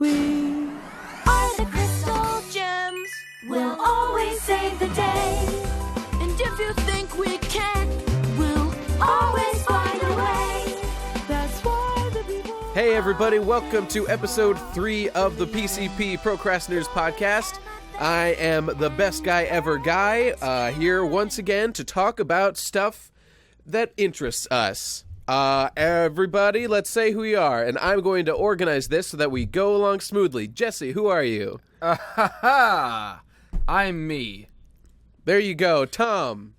We are the Crystal Gems. We'll always save the day. And if you think we can't, we'll always find a way. That's why the people... Hey everybody, welcome to episode 3 of the PCP Pro Crastinators Podcast. I am the best guy ever guy, here once again to talk about stuff that interests us. Everybody, let's say who you are, and I'm going to organize this so that we go along smoothly. Jesse, who are you? I'm me. There you go. Tom.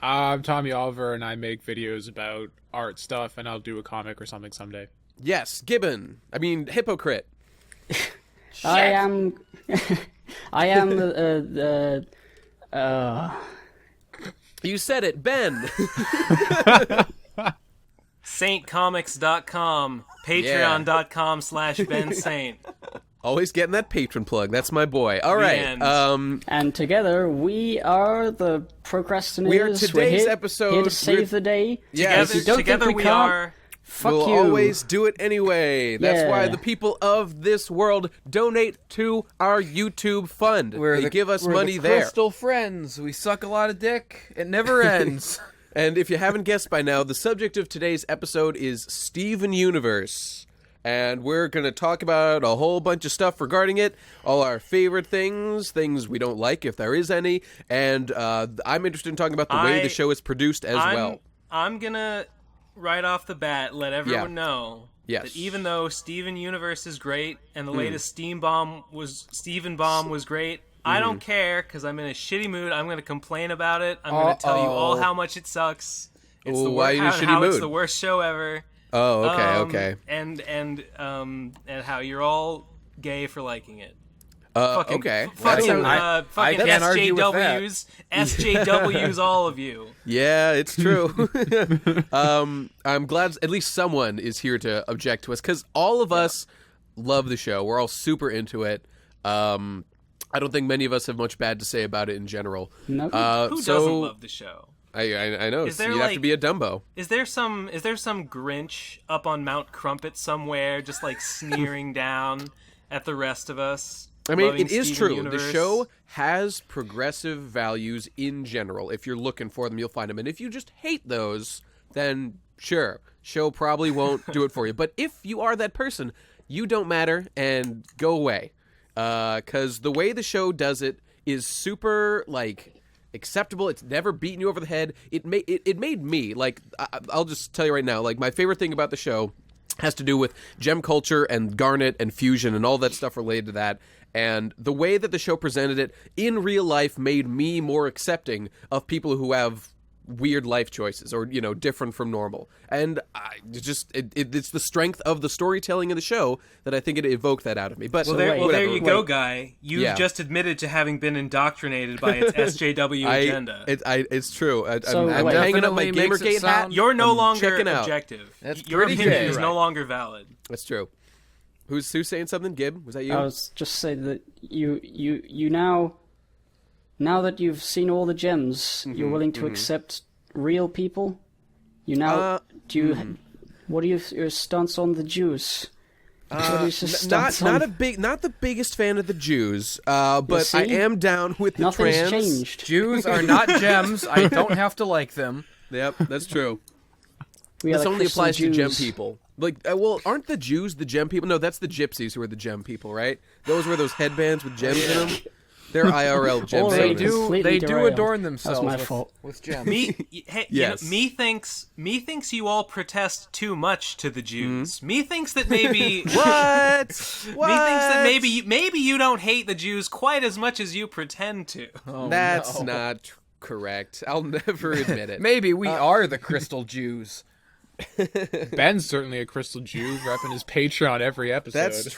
I'm Tommy Oliver, and I make videos about art stuff, and I'll do a comic or something someday. Yes, Gibbon. I mean, hypocrite. I am the You said it, Ben. SaintComics.com, Patreon.com/BenSaint. Always getting that patron plug. That's my boy. All right. and together we are the Procrastinators. We are today's episode. Here to save the day. Yes. If you don't Together think we can't, are. Fuck we'll you. always do it anyway. That's why Yeah. the people of this world donate to our YouTube fund. They give us money the there. Crystal friends. We suck a lot of dick. It never ends. And if you haven't guessed by now, the subject of today's episode is Steven Universe. And we're going to talk about a whole bunch of stuff regarding it, all our favorite things we don't like, if there is any, and I'm interested in talking about the way the show is produced as well. I'm going to, right off the bat, let everyone know that even though Steven Universe is great, and the latest Steven Bomb was great, I don't care, because I'm in a shitty mood. I'm going to complain about it. I'm going to tell you all how much it sucks. It's why are you in a shitty how mood? It's the worst show ever. Oh, okay. And how you're all gay for liking it. Okay. Fucking I can't argue with that. SJWs, all of you. Yeah, it's true. I'm glad at least someone is here to object to us, because all of us love the show. We're all super into it. I don't think many of us have much bad to say about it in general. No. Who doesn't love the show? I know. Is there, you have to be a Dumbo. Is there some Grinch up on Mount Crumpet somewhere, just like sneering down at the rest of us? I mean, loving it is Steven true. Universe? The show has progressive values in general. If you're looking for them, you'll find them. And if you just hate those, then sure, show probably won't do it for you. But if you are that person, you don't matter, and go away. Because the way the show does it is super, acceptable. It's never beaten you over the head. It made me, I'll just tell you right now, my favorite thing about the show has to do with gem culture and Garnet and Fusion and all that stuff related to that. And the way that the show presented it in real life made me more accepting of people who have weird life choices or, different from normal. And it's the strength of the storytelling of the show that I think it evoked that out of me. But there you go, Guy. You just admitted to having been indoctrinated by its SJW agenda. It's true. I'm wait, hanging up my definitely makes Gamergate it hat. sound- You're no longer checking out. objective. That's Your pretty opinion gay. is no longer valid. That's true. Who's saying something? Gib? Was that you? I was just saying that you now that you've seen all the gems, you're willing to accept real people. You now what are your stance on the Jews? Not the biggest fan of the Jews, but I am down with the Nothing's trans. changed. Jews are not gems. I don't have to like them. Yep, that's true. We are This the only Crystal applies to gem Jews. people. Aren't the Jews the gem people? No, that's the gypsies who are the gem people, right? Those were those headbands with gems in them. They're IRL gems. Already They do derailed. adorn That's themselves my fault. with gems. Yes. Me thinks you all protest too much to the Jews. Me thinks that maybe What? Me thinks that maybe you don't hate the Jews quite as much as you pretend to. That's not correct. I'll never admit it. Maybe we are the Crystal Jews. Ben's certainly a Crystal Jew, repping his Patreon every episode. That's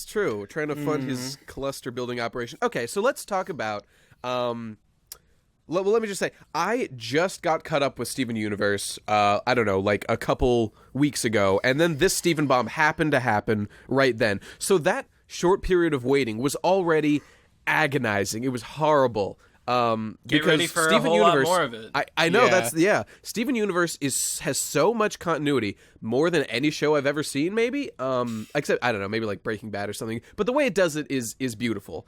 true. We're trying to fund his cluster building operation. Okay, so let's talk about. Let me just say, I just got caught up with Steven Universe. I don't know, a couple weeks ago, and then this Steven Bomb happened to happen right then. So that short period of waiting was already agonizing. It was horrible. Get ready for Steven a whole Universe, lot more of it. I know Yeah. Steven Universe has so much continuity, more than any show I've ever seen. Maybe, except I don't know, maybe like Breaking Bad or something. But the way it does it is beautiful.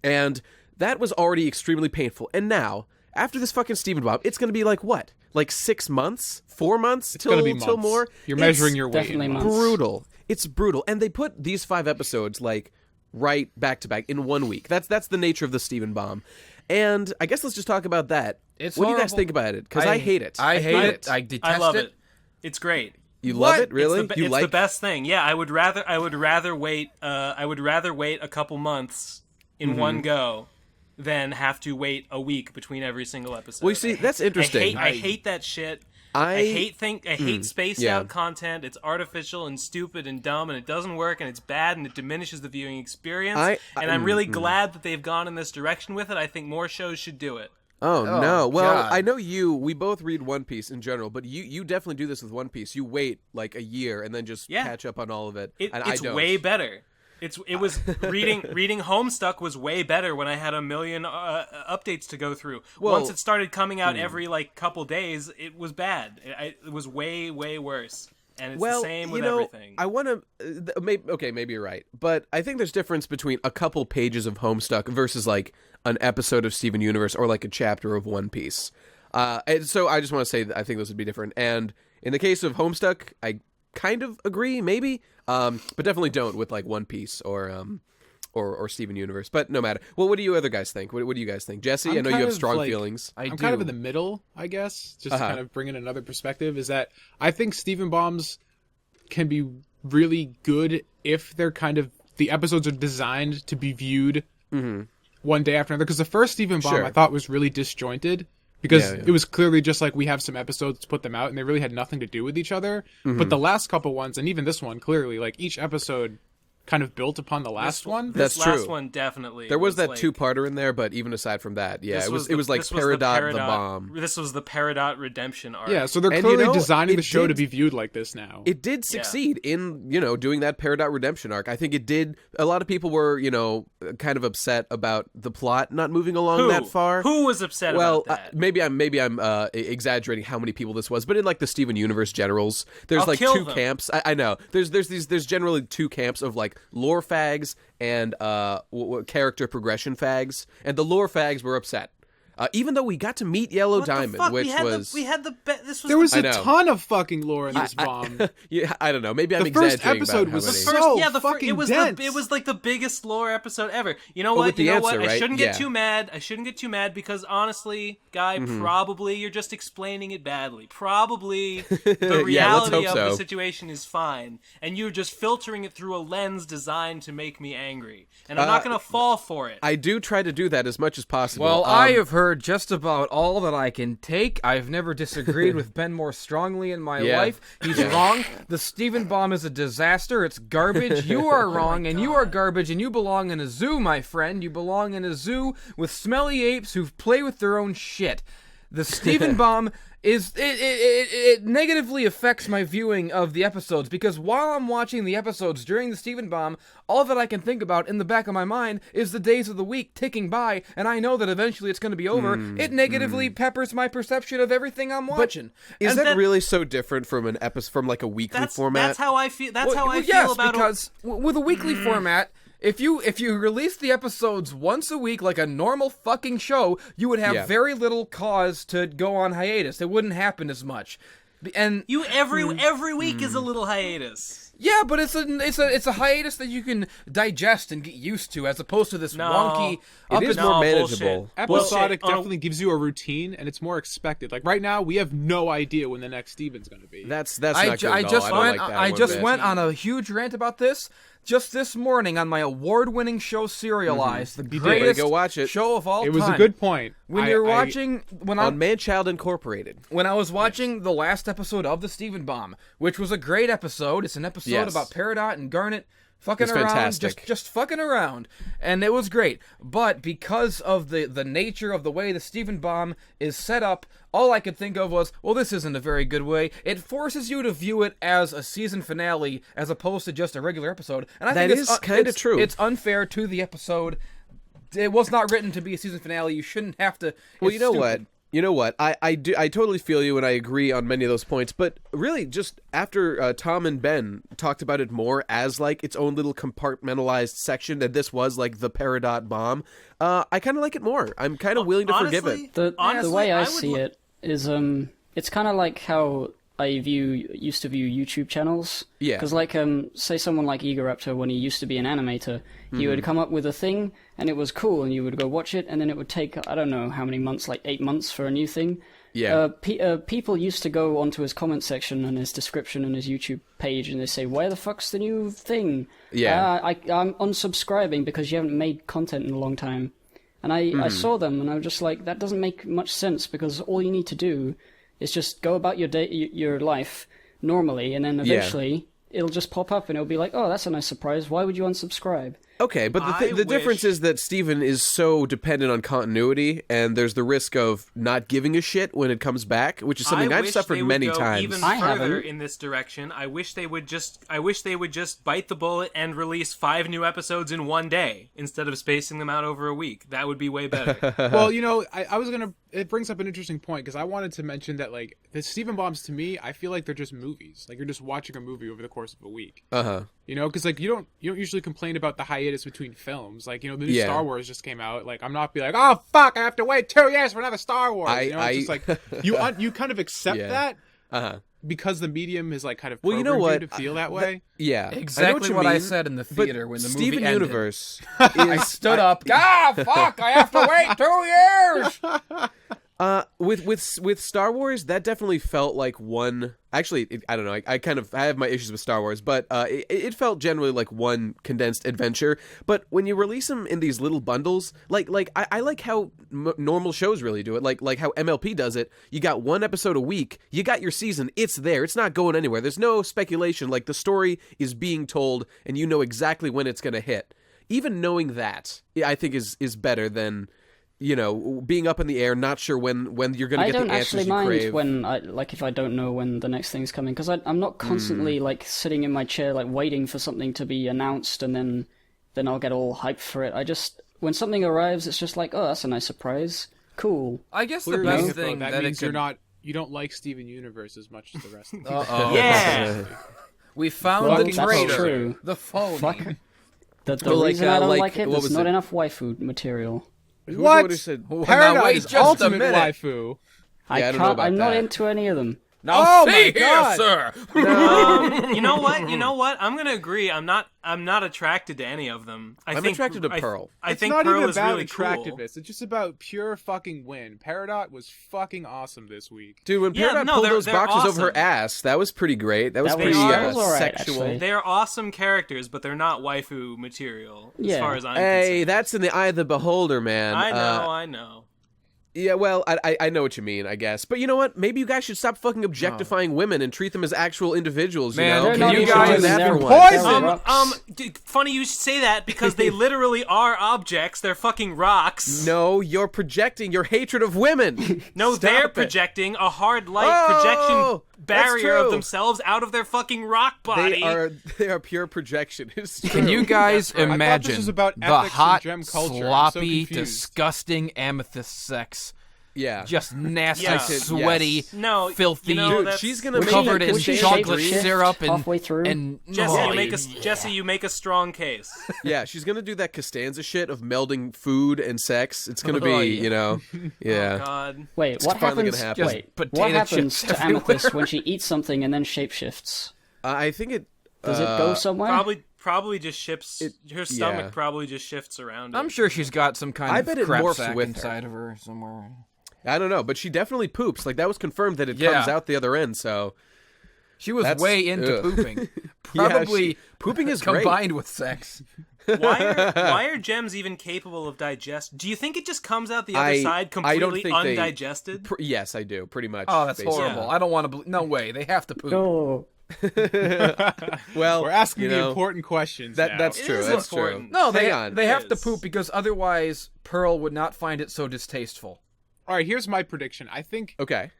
And that was already extremely painful. And now, after this fucking Steven Bomb, it's going to be like what? Like 6 months? 4 months? It's going to be till months. more? You're measuring your weight. definitely in months. months. Brutal. It's brutal. And they put these 5 episodes like right back to back in 1 week. That's the nature of the Steven Bomb. And I guess let's just talk about that. It's what do you guys horrible. think about it? Because I hate it. I hate it. I detest I love it. it. It's great. You What? love it, really? It's, you it's the best thing. Yeah, I would rather wait. I would rather wait a couple months in one go than have to wait a week between every single episode. Well, you see, that's interesting. I hate that shit. I hate spaced out content. It's artificial and stupid and dumb, and it doesn't work, and it's bad, and it diminishes the viewing experience. I'm really glad that they've gone in this direction with it. I think more shows should do it. Oh no! Well, God. I know we both read One Piece in general, but you definitely do this with One Piece. You wait like a year and then just catch up on all of it. And It's I don't. way better. It was reading Homestuck was way better when I had a million updates to go through. Well, Once it started coming out every like couple days, it was bad. It was way worse. And it's the same with everything. I want to. Maybe you're right, but I think there's difference between a couple pages of Homestuck versus like an episode of Steven Universe or like a chapter of One Piece. And so I just want to say that I think those would be different. And in the case of Homestuck, I kind of agree, maybe, but definitely don't with like One Piece or Steven Universe. But no matter. Well, what do you other guys think? What do you guys think, Jesse? I know you have strong feelings. I'm kind of in the middle, I guess. Just to kind of bring in another perspective, is that I think Steven Bombs can be really good if they're kind of the episodes are designed to be viewed one day after another. Because the first Steven Bomb I thought was really disjointed. Because it was clearly just like we have some episodes to put them out, and they really had nothing to do with each other. But the last couple ones, and even this one, clearly, like each episode kind of built upon the last one. That's last true. one definitely. There was that like, two-parter in there, but even aside from that, it was like Peridot the Bomb. This was the Peridot redemption arc. Yeah, so they're And, clearly you know, designing the it show to did- be viewed like this now. It did succeed in, doing that Peridot redemption arc. I think it did. A lot of people were, kind of upset about the plot not moving along that far. Who was upset about that? Maybe I'm exaggerating how many people this was, but in like the Steven Universe generals, there's I'll like kill 2 them. camps. I know. There's generally 2 camps of like lore fags and character progression fags, and the lore fags were upset. Even though we got to meet Yellow What the Diamond, fuck? which we had was this was There was I a know. ton of fucking lore in this bomb. I don't know. Maybe I'm The first exaggerating episode about was how the many. first- yeah, fucking it was dense. it was like the biggest lore episode ever. You know with what? the You know answer, what? right? I shouldn't get Yeah. too mad. I shouldn't get too mad because honestly, Guy, probably you're just explaining it badly. Probably the reality hope of the so. situation is fine, and you're just filtering it through a lens designed to make me angry. And I'm not gonna fall for it. I do try to do that as much as possible. Well, I have heard just about all that I can take. I've never disagreed with Ben more strongly in my Yeah. life. He's wrong. The Steven Bomb is a disaster. It's garbage. You are wrong, and you are garbage, and you belong in a zoo, my friend. You belong in a zoo with smelly apes who play with their own shit. The Steven Bomb is it negatively affects my viewing of the episodes because while I'm watching the episodes during the Steven Bomb, all that I can think about in the back of my mind is the days of the week ticking by, and I know that eventually it's going to be over. It negatively peppers my perception of everything I'm watching. Is And that really so different from an episode from like a weekly format? That's how I feel. That's how I yes, feel about because with a weekly format, if you release the episodes once a week like a normal fucking show, you would have very little cause to go on hiatus. It wouldn't happen as much. And you every week is a little hiatus. yeah, but it's a hiatus that you can digest and get used to, as opposed to this wonky. It is more manageable. Episodic Bullshit. definitely gives you a routine, and it's more expected. Like right now, we have no idea when the next Steven's going to be. That's not I good at all. just I don't went. like that I one just bit. went on a huge rant about this just this morning on my award-winning show Serialized, the greatest go watch it. show of all time. It was a good point. When you're watching, on Man-Child Incorporated. when I was watching the last episode of the Steven Bomb, which was a great episode. It's an episode Yes. about Peridot and Garnet fucking It's around, fantastic. just fucking around, and it was great. But because of the nature of the way the Steven Bomb is set up, all I could think of was, well, this isn't a very good way. It forces you to view it as a season finale as opposed to just a regular episode, and I That think is kinda true. It's unfair to the episode. it was not written to be a season finale. You shouldn't have to. Well, it's you know stupid. what? You know what? I totally feel you, and I agree on many of those points. But really, just after Tom and Ben talked about it more as like its own little compartmentalized section, that this was like the Peridot bomb, I kind of like it more. I'm kind of willing to forgive it. The way I see it is, it's kind of like how I used to view YouTube channels. Yeah. Because like, say someone like Egoraptor, when he used to be an animator, he would come up with a thing, and it was cool, and you would go watch it, and then it would take, I don't know how many months, like 8 months for a new thing. Yeah. People used to go onto his comment section and his description and his YouTube page, and they say, "Where the fuck's the new thing?" Yeah. I'm unsubscribing because you haven't made content in a long time. And I saw them, and I was just like, that doesn't make much sense, because all you need to do is just go about your life normally, and then eventually it'll just pop up, and it'll be like, oh, that's a nice surprise. Why would you unsubscribe? Okay, but the difference is that Steven is so dependent on continuity, and there's the risk of not giving a shit when it comes back, which is something I've suffered many times. Even further in this direction. I wish they would just bite the bullet and release 5 new episodes in one day instead of spacing them out over a week. That would be way better. Well, you know, I was gonna. It brings up an interesting point, because I wanted to mention that, like, the Steven Bombs, to me, I feel like they're just movies. Like, you're just watching a movie over the course of a week. You know, because like you don't usually complain about the hiatus between films. Like, you know, the new Star Wars just came out. Like, I'm not be like, oh fuck, I have to wait 2 years for another Star Wars. It's just like you kind of accept that because the medium is like kind of programmed you to feel that way. Exactly what I said in the theater when the Steven movie ended. Universe. I stood up. Fuck! I have to wait 2 years. With Star Wars, that definitely felt like one. Actually, I don't know. I have my issues with Star Wars, but it felt generally like one condensed adventure. But when you release them in these little bundles, I like how normal shows really do it. Like how MLP does it. You got 1 episode a week. You got your season. It's there. It's not going anywhere. There's no speculation. Like, the story is being told, and you know exactly when it's going to hit. Even knowing that, I think is better than, you know, being up in the air, not sure when you're going to get the answers you crave. I don't actually mind when if I don't know when the next thing's coming, because I'm not constantly like sitting in my chair like waiting for something to be announced, and then I'll get all hyped for it. I just, when something arrives, it's just like, oh, that's a nice surprise. Cool. I guess the best thing that means you don't like Steven Universe as much as the rest of them. Yeah. We found the traitor. That's true. The phone. Fuck. The reason I don't like it, there's not enough waifu material. What? Paradise just ultimate waifu. I'm not into any of them. Now, see here, sir. You know what? I'm gonna agree. I'm not attracted to any of them. I'm attracted to Pearl. I think not Pearl even is about really attractiveness. cool. It's just about pure fucking win. Peridot was fucking awesome this week. Dude, when Peridot pulled those boxes over her ass, that was pretty great. That was pretty alright, sexual. actually. They're awesome characters, but they're not waifu material as far as I'm Hey, concerned. that's in the eye of the beholder, man. I know. Yeah, well, I know what you mean, I guess. But you know what? Maybe you guys should stop fucking objectifying women and treat them as actual individuals, Man, you know? they're Can you not guys do even that for poison! once? Funny you should say that, because they literally are objects. They're fucking rocks. No, you're projecting your hatred of women. No, Stop they're it. projecting a hard light projection barrier true. of themselves out of their fucking rock body. They are pure projection. It's true. Can you guys I thought this imagine was about the ethics and hot, gem culture. I'm so sloppy, confused. disgusting amethyst sex? Yeah. Just nasty, Yeah. sweaty, No, filthy, you know, Dude, that's- she's gonna covered make in it she chocolate shapeshift syrup halfway through? and Jesse, you make a strong case. Yeah, she's gonna do that Costanza shit of melding food and sex. It's gonna be, Oh, yeah. you know, yeah. Oh, God. Wait, what finally happens? gonna happen. Wait, Just what potato happens chips to Amethyst when she eats something and then shapeshifts? I think it Does it go somewhere? Probably just shifts. Her stomach yeah. probably just shifts around. I'm sure she's got some kind I of bet it crap morphs sack with her. inside of her somewhere. I don't know, but she definitely poops. Like, that was confirmed that it comes out the other end. So She was way into pooping. Yeah, Probably pooping is great. combined with sex. Why are gems even capable of digest? Do you think it just comes out the other side completely undigested? Yes, I do. Pretty much. Oh, that's basically. horrible. I don't want to. No way. They have to poop. Oh, Well, We're asking you the know, important questions. now. That's true. is That's important. true. No, Hang on. they have to is. poop because otherwise Pearl would not find it so distasteful. All right, here's my prediction. I think Okay.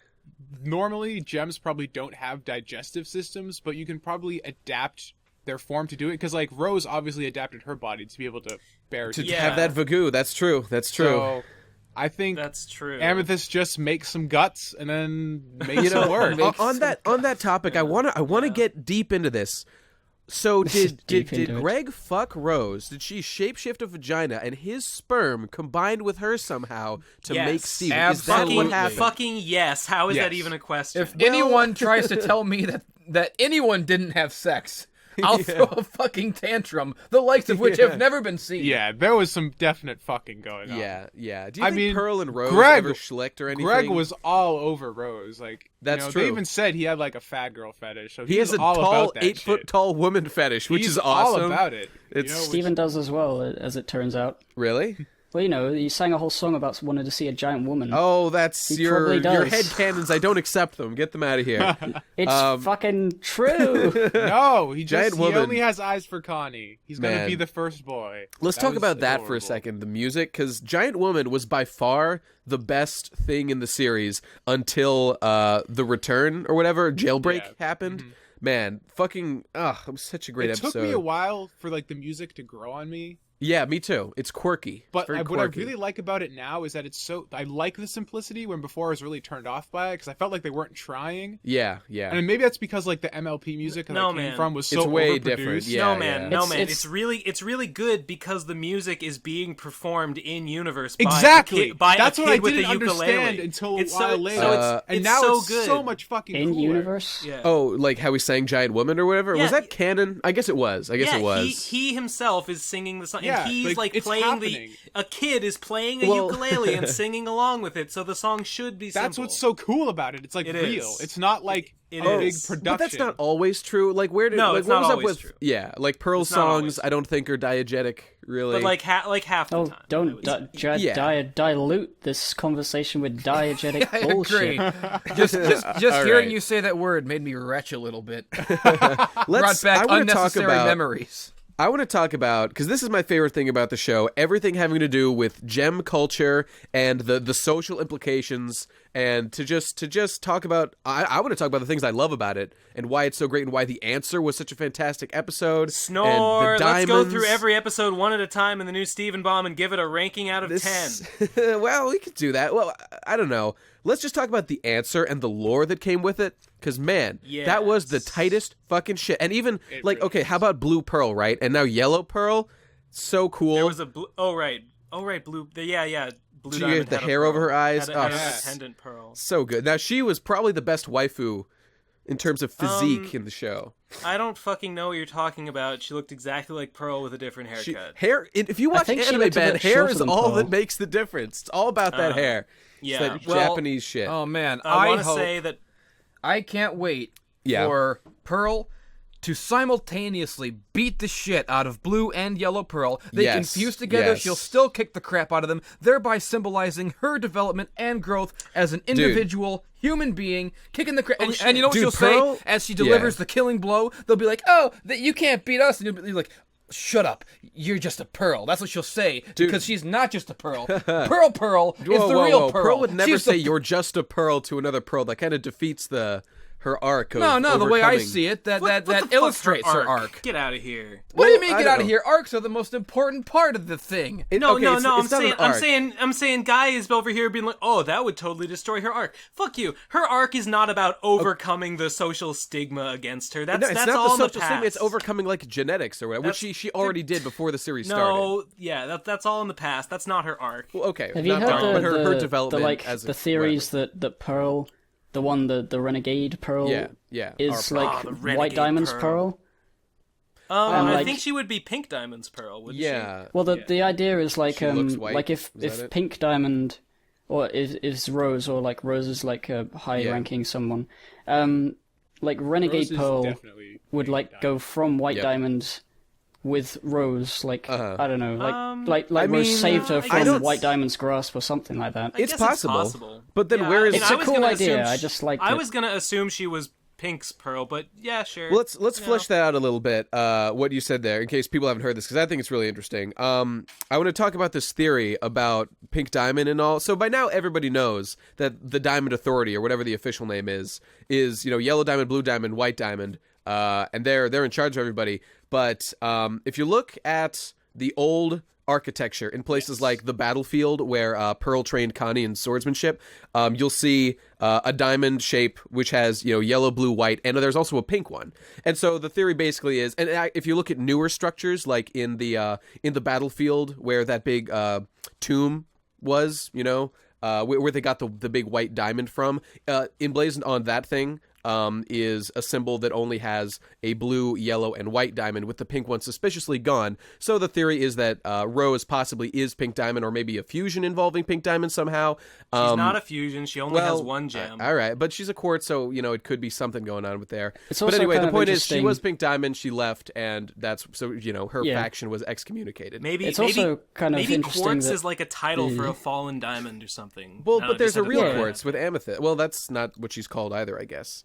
normally gems probably don't have digestive systems, but you can probably adapt their form to do it, because like Rose obviously adapted her body to be able to bear to have that Vagoo. That's true. So I think that's true. Amethyst just makes some guts and then makes it work. On that topic, I want to get deep into this. So did Greg fuck Rose? Did she shapeshift a vagina and his sperm combined with her somehow to make Steven? Absolutely. Is that what happened? Fucking yes. How is that even a question? If anyone tries to tell me that anyone didn't have sex, I'll throw a fucking tantrum, the likes of which have never been seen. Yeah, there was some definite fucking going on. Yeah. Do you think Pearl and Rose ever schlicked or anything? Greg was all over Rose. Like, that's true. They even said he had like a fat girl fetish. So he has a tall, 8-foot tall woman fetish, which is awesome. All about it. Steven does as well, as it turns out. Really? Well, he sang a whole song about wanting to see a giant woman. Oh, that's your headcanons. I don't accept them. Get them out of here. It's fucking true. No, he only has eyes for Connie. He's going to be the first boy. Let's talk about that for a second, the music, because Giant Woman was by far the best thing in the series until the return or whatever, Jailbreak happened. Mm-hmm. Man, fucking, it was such a great episode. It took me a while for like the music to grow on me. Yeah, me too. It's quirky. But what I really like about it now is that I like the simplicity when before I was really turned off by it because I felt like they weren't trying. Yeah. And maybe that's because like the MLP music that I came from was so way overproduced. Different. Yeah, no, man. It's really good because the music is being performed in universe. Exactly. That's what I didn't understand until a while later. And now it's so much fucking in cooler. universe. Yeah. Oh, like how he sang "Giant Woman" or whatever. Was that canon? I guess it was. It was. He himself is singing the song. Yeah, and he's like playing happening. a kid is playing a ukulele and singing along with it, so the song should be simple. That's what's so cool about it. It's like real. It's not like a big production. But that's not always true. Like it's not always true. Yeah, like Pearl's songs I don't think are diegetic really. But like half the time. Don't dilute this conversation with diegetic bullshit. Just hearing you say that word made me retch a little bit. Brought back unnecessary memories. I want to talk about, because this is my favorite thing about the show, everything having to do with gem culture and the social implications, and to just talk about, I want to talk about the things I love about it, and why it's so great, and why The Answer was such a fantastic episode. Snore! And the Let's go through every episode one at a time in the new Steven Bomb and give it a ranking out of 10. Well, we could do that. Well, I don't know. Let's just talk about The Answer and the lore that came with it. Because, man, that was the tightest fucking shit. And even, okay, how about Blue Pearl, right? And now Yellow Pearl? So cool. There was a blue... Oh, right, Blue... Yeah. Blue She had the hair over her eyes. Had a pendant pearl. So good. Now, she was probably the best waifu in terms of physique in the show. I don't fucking know what you're talking about. She looked exactly like Pearl with a different haircut. If you watch anime, Ben, hair is all that makes the difference. It's all about that hair. Yeah. It's that Japanese shit. Oh, man. I want to say that... I can't wait for Pearl to simultaneously beat the shit out of Blue and Yellow Pearl. They can fuse together. She'll still kick the crap out of them, thereby symbolizing her development and growth as an individual human being, kicking the crap. And you know what she'll say as she delivers the killing blow? They'll be like, "Oh, you can't beat us," and you'll be like, "Shut up! You're just a pearl." That's what she'll say, because she's not just a pearl. Pearl is the real pearl. Pearl would never say "you're just a pearl" to another pearl. That kind of defeats her arc. Of no. The way I see it, that illustrates her arc. Get out of here. What do you mean? Get out of here? Arcs are the most important part of the thing. I'm saying Guy is over here being like, "Oh, that would totally destroy her arc." Fuck you. Her arc is not about overcoming the social stigma against her. That's it's not all the in the social past. stigma. It's overcoming like genetics or whatever, which she already did before the series started. No, yeah, that's all in the past. That's not her arc. Well, okay, have you heard her development the theories that Pearl, the Renegade Pearl, is like White Diamond's Pearl? I think she would be Pink Diamond's Pearl, wouldn't she? Well, the idea is like like if Pink Diamond or is Rose, or like Rose is like a high-ranking someone, like Renegade Pearl would like go from White Diamond with Rose, like I don't know, like Rose saved her from White Diamond's grasp or something like that. It's possible. But then where is it's a cool idea? I just like. I was gonna assume she was Pink's Pearl, but yeah, sure. Well, let's flesh that out a little bit. What you said there, in case people haven't heard this, because I think it's really interesting. I want to talk about this theory about Pink Diamond and all. So by now everybody knows that the Diamond Authority, or whatever the official name is Yellow Diamond, Blue Diamond, White Diamond. and they're in charge of everybody. But if you look at the old architecture in places like the battlefield where Pearl trained Connie in swordsmanship, you'll see a diamond shape which has yellow, blue, white, and there's also a pink one. And so the theory basically is, and if you look at newer structures like in the battlefield where that big tomb was, where they got the big white diamond from, emblazoned on that thing is a symbol that only has a blue, yellow, and white diamond, with the pink one suspiciously gone. So the theory is that Rose possibly is pink diamond, or maybe a fusion involving pink diamond somehow. She's not a fusion. She only has one gem. All right, but she's a quartz, so it could be something going on with there. But anyway, the point is she was pink diamond. She left, and that's her faction was excommunicated. Maybe quartz is like a title for a fallen diamond or something. Well, but there's a real quartz with amethyst. Well, that's not what she's called either, I guess.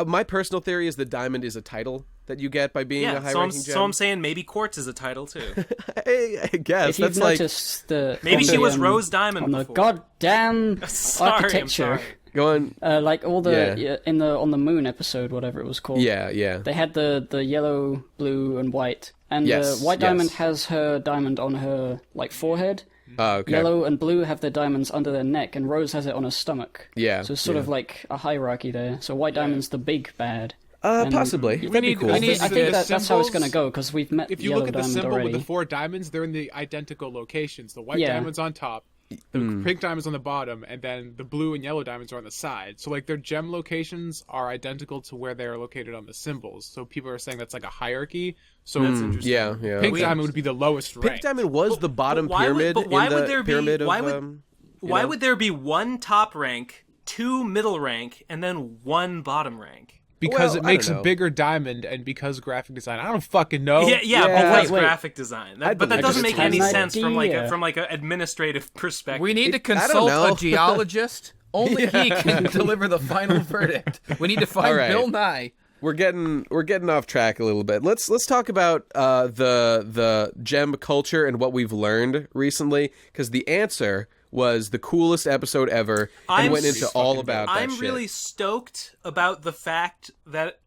My personal theory is that diamond is a title that you get by being a high-ranking gem. So I'm saying maybe quartz is a title too. I guess if that's like maybe she was Rose Diamond on the before. goddamn architecture. Going like all the on the moon episode, whatever it was called. Yeah. They had the yellow, blue, and white, and the white diamond has her diamond on her forehead. Okay. Yellow and blue have their diamonds under their neck, and Rose has it on her stomach. Yeah. So it's sort of like a hierarchy there. So white diamond's the big bad. Possibly. That'd be cool. I think that's how it's going to go, because we've met If you yellow look at the diamond symbol already. with the 4 diamonds, they're in the identical locations. The white diamond's on top, the pink diamond's on the bottom, and then the blue and yellow diamonds are on the side. So their gem locations are identical to where they are located on the symbols. So people are saying that's like a hierarchy. So that's interesting. Yeah. Pink diamond would be the lowest rank. Pink diamond was the bottom pyramid Why would there be one top rank, 2 middle rank, and then 1 bottom rank? Because it makes a bigger diamond, and because graphic design. I don't fucking know. But graphic design. But that doesn't make any sense idea. from an administrative perspective. We need to consult a geologist. Only he can deliver the final verdict. We need to find Bill Nye. We're getting off track a little bit. Let's talk about the gem culture and what we've learned recently, because the answer was the coolest episode ever and went into all about that I'm shit. really stoked about the fact that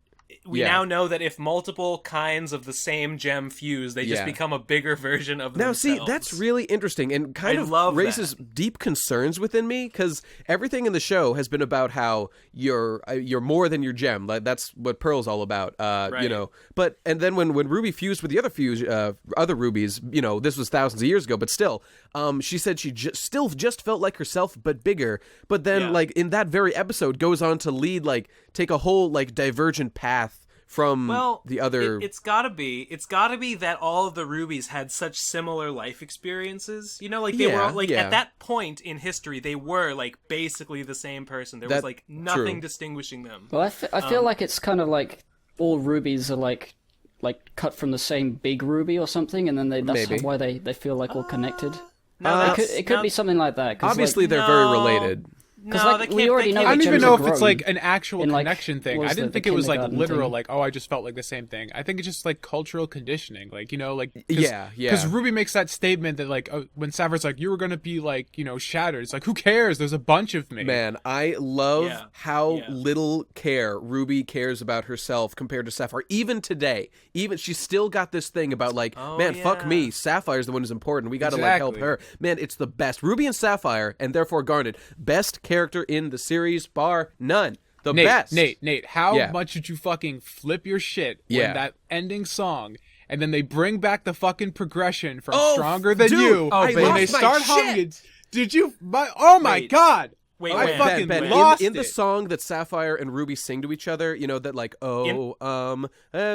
we now know that if multiple kinds of the same gem fuse, they just become a bigger version of themselves. Now, see, that's really interesting and kind of raises deep concerns within me, because everything in the show has been about how you're more than your gem. Like, that's what Pearl's all about, But and then when Ruby fused with the other rubies, this was thousands of years ago, but still, she said she still felt like herself, but bigger. But then, in that very episode, goes on to take a whole divergent path from the other. It's gotta be that all of the rubies had such similar life experiences. They were at that point in history, they were basically the same person. There was nothing distinguishing them. Well, I feel like it's kind of like all rubies are like cut from the same big ruby or something, and then that's why they feel all connected. No, it could be something like that. Obviously, they're very related. Because we already know. I don't even know if it's grown an actual connection thing. I didn't think it was literal. I just felt like the same thing. I think it's just cultural conditioning. Because Ruby makes that statement that when Sapphire's you were gonna be shattered. It's who cares? There's a bunch of me. Man, I love how little care Ruby cares about herself compared to Sapphire. Even today, she's still got this thing about fuck me. Sapphire's the one who's important. We gotta help her. Man, it's the best. Ruby and Sapphire, and therefore Garnet, best character in the series, bar none. Best. Nate, how much did you fucking flip your shit when that ending song, and then they bring back the fucking progression from Stronger Than You, when they start humming? Did you? My God! Wait, I fucking lost in the song that Sapphire and Ruby sing to each other, how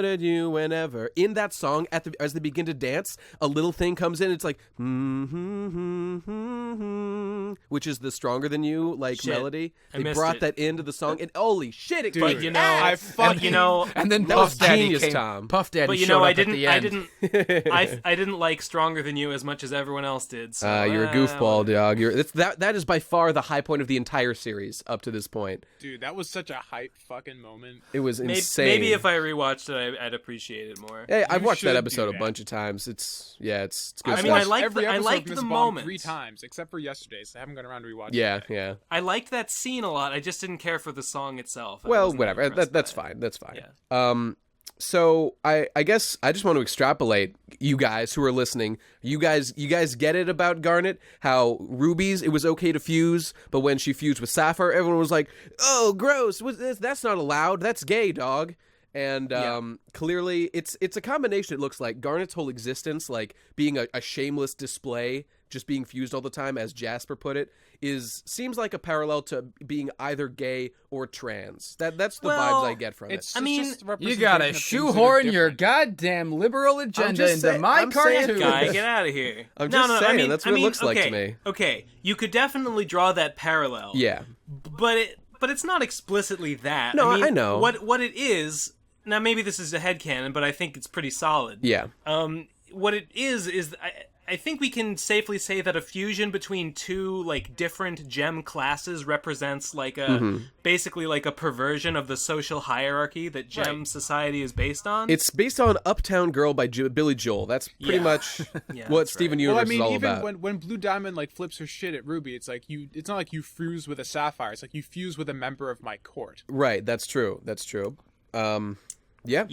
did you whenever. In that song, as they begin to dance, a little thing comes in. It's which is the Stronger Than You melody. They brought that into the song, and holy shit, it and then that was genius, Tom. Puff Daddy. But showed I up at the end. I didn't like Stronger Than You as much as everyone else did. So, you're a goofball, dog. That is by far the high point of the the entire series up to this point. Dude, that was such a hype fucking moment. It was insane. Maybe if I rewatched it, I'd appreciate it more. Hey, I've watched that episode a bunch of times. It's good. I mean, I liked the moment 3 times, except for yesterday, so I haven't gone around to rewatch it. Yeah. I liked that scene a lot. I just didn't care for the song itself. Well, whatever. That's fine. That's fine. Yeah. So I guess I just want to extrapolate, you guys who are listening. You guys get it about Garnet? How rubies, it was okay to fuse, but when she fused with Sapphire, everyone was like, "Oh, gross! That's not allowed. That's gay, dog." And clearly, it's a combination. It looks like Garnet's whole existence, like being a shameless display, just being fused all the time, as Jasper put it, seems like a parallel to being either gay or trans. That's the vibes I get from it. You gotta shoehorn your goddamn liberal agenda into my cartoon. Guy, get out of here. I'm just saying, that's what it looks like to me. Okay, you could definitely draw that parallel. Yeah. But it's not explicitly that. No, I know. What it is, now maybe this is a headcanon, but I think it's pretty solid. Yeah. What it is I think we can safely say that a fusion between two like different gem classes represents like basically like a perversion of the social hierarchy that gem society is based on. It's based on Uptown Girl by Billy Joel. That's pretty much what Steven Universe is all about. Even when Blue Diamond like flips her shit at Ruby, it's like it's not like you fuse with a Sapphire. It's like you fuse with a member of my court. Right. That's true. Yeah.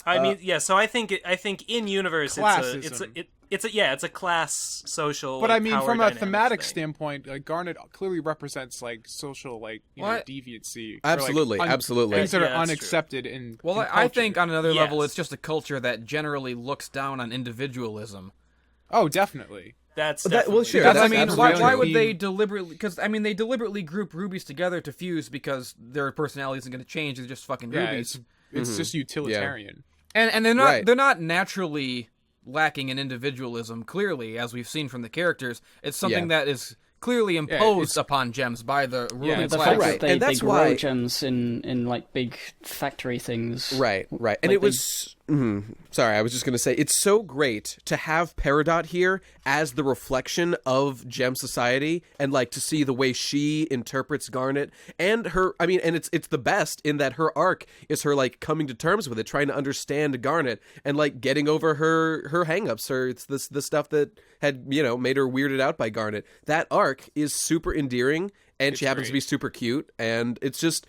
I mean, so I think in universe it's a class social. But I mean, from a thematic thing. standpoint, like Garnet clearly represents like social, like deviancy. Absolutely, absolutely. Things that are unaccepted in. Well, in I think on another level, it's just a culture that generally looks down on individualism. Oh, definitely. That's sure. Why would they deliberately? Because I mean, they deliberately group rubies together to fuse because their personality isn't going to change. They're just fucking rubies. It's just utilitarian. And they're not naturally lacking in individualism, clearly, as we've seen from the characters. It's something that is clearly imposed upon gems by the ruling the class. fact that they grow gems in like big factory things. Right. And it was... Sorry, I was just going to say, it's so great to have Peridot here as the reflection of gem society, and like to see the way she interprets Garnet and her. I mean, and it's the best in that her arc is her like coming to terms with it, trying to understand Garnet and like getting over her hangups. It's the stuff that had made her weirded out by Garnet. That arc is super endearing, and she happens to be super cute, and it's just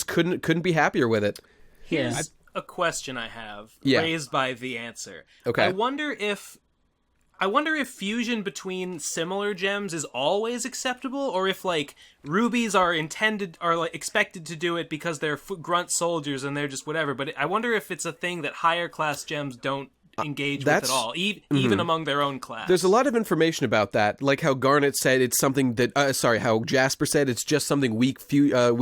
couldn't be happier with it. Here's a question I have raised by the answer. Okay. I wonder if fusion between similar gems is always acceptable, or if like rubies are like expected to do it because they're grunt soldiers and they're just whatever. But I wonder if it's a thing that higher class gems don't engage with at all, even among their own class. There's a lot of information about that, like how Garnet said it's something that how Jasper said it's just something weak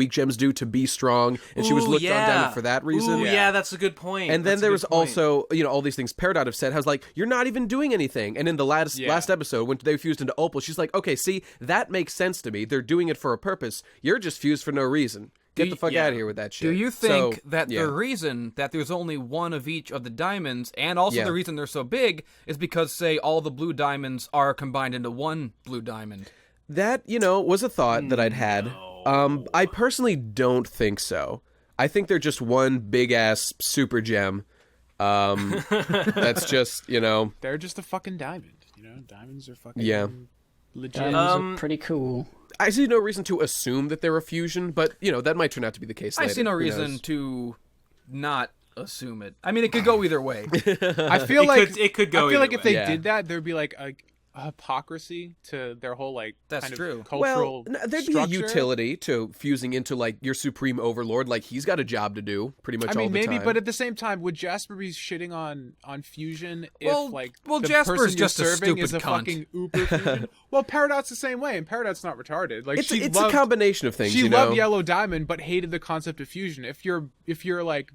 gems do to be strong, and she was looked on down for that reason. Yeah, that's a good point. And then there was also all these things Peridot have said. I was like, you're not even doing anything. And in the last episode, when they fused into Opal, she's like, okay, see, that makes sense to me. They're doing it for a purpose. You're just fused for no reason. Get the fuck out of here with that shit. Do you think that the reason that there's only one of each of the diamonds, and also the reason they're so big, is because, say, all the blue diamonds are combined into one blue diamond? That, was a thought that I'd had. I personally don't think so. I think they're just one big-ass super gem. That's just, They're just a fucking diamond, Diamonds are fucking legit. Diamonds are pretty cool. I see no reason to assume that they're a fusion, but, that might turn out to be the case later. I see no reason to not assume it. I mean, it could go either way. I feel like it could go. I feel like if they did that, there'd be like a hypocrisy to their whole That's true. Cultural there'd structure. be a utility to fusing into like your supreme overlord. Like he's got a job to do pretty much all the time. Maybe, but at the same time, would Jasper be shitting on fusion if the Jasper's person just you're a serving stupid is a cunt. fucking uber fusion? Well, Peridot's the same way, and Peridot's not retarded. Like it's a combination of things. She loved Yellow Diamond, but hated the concept of fusion. If your like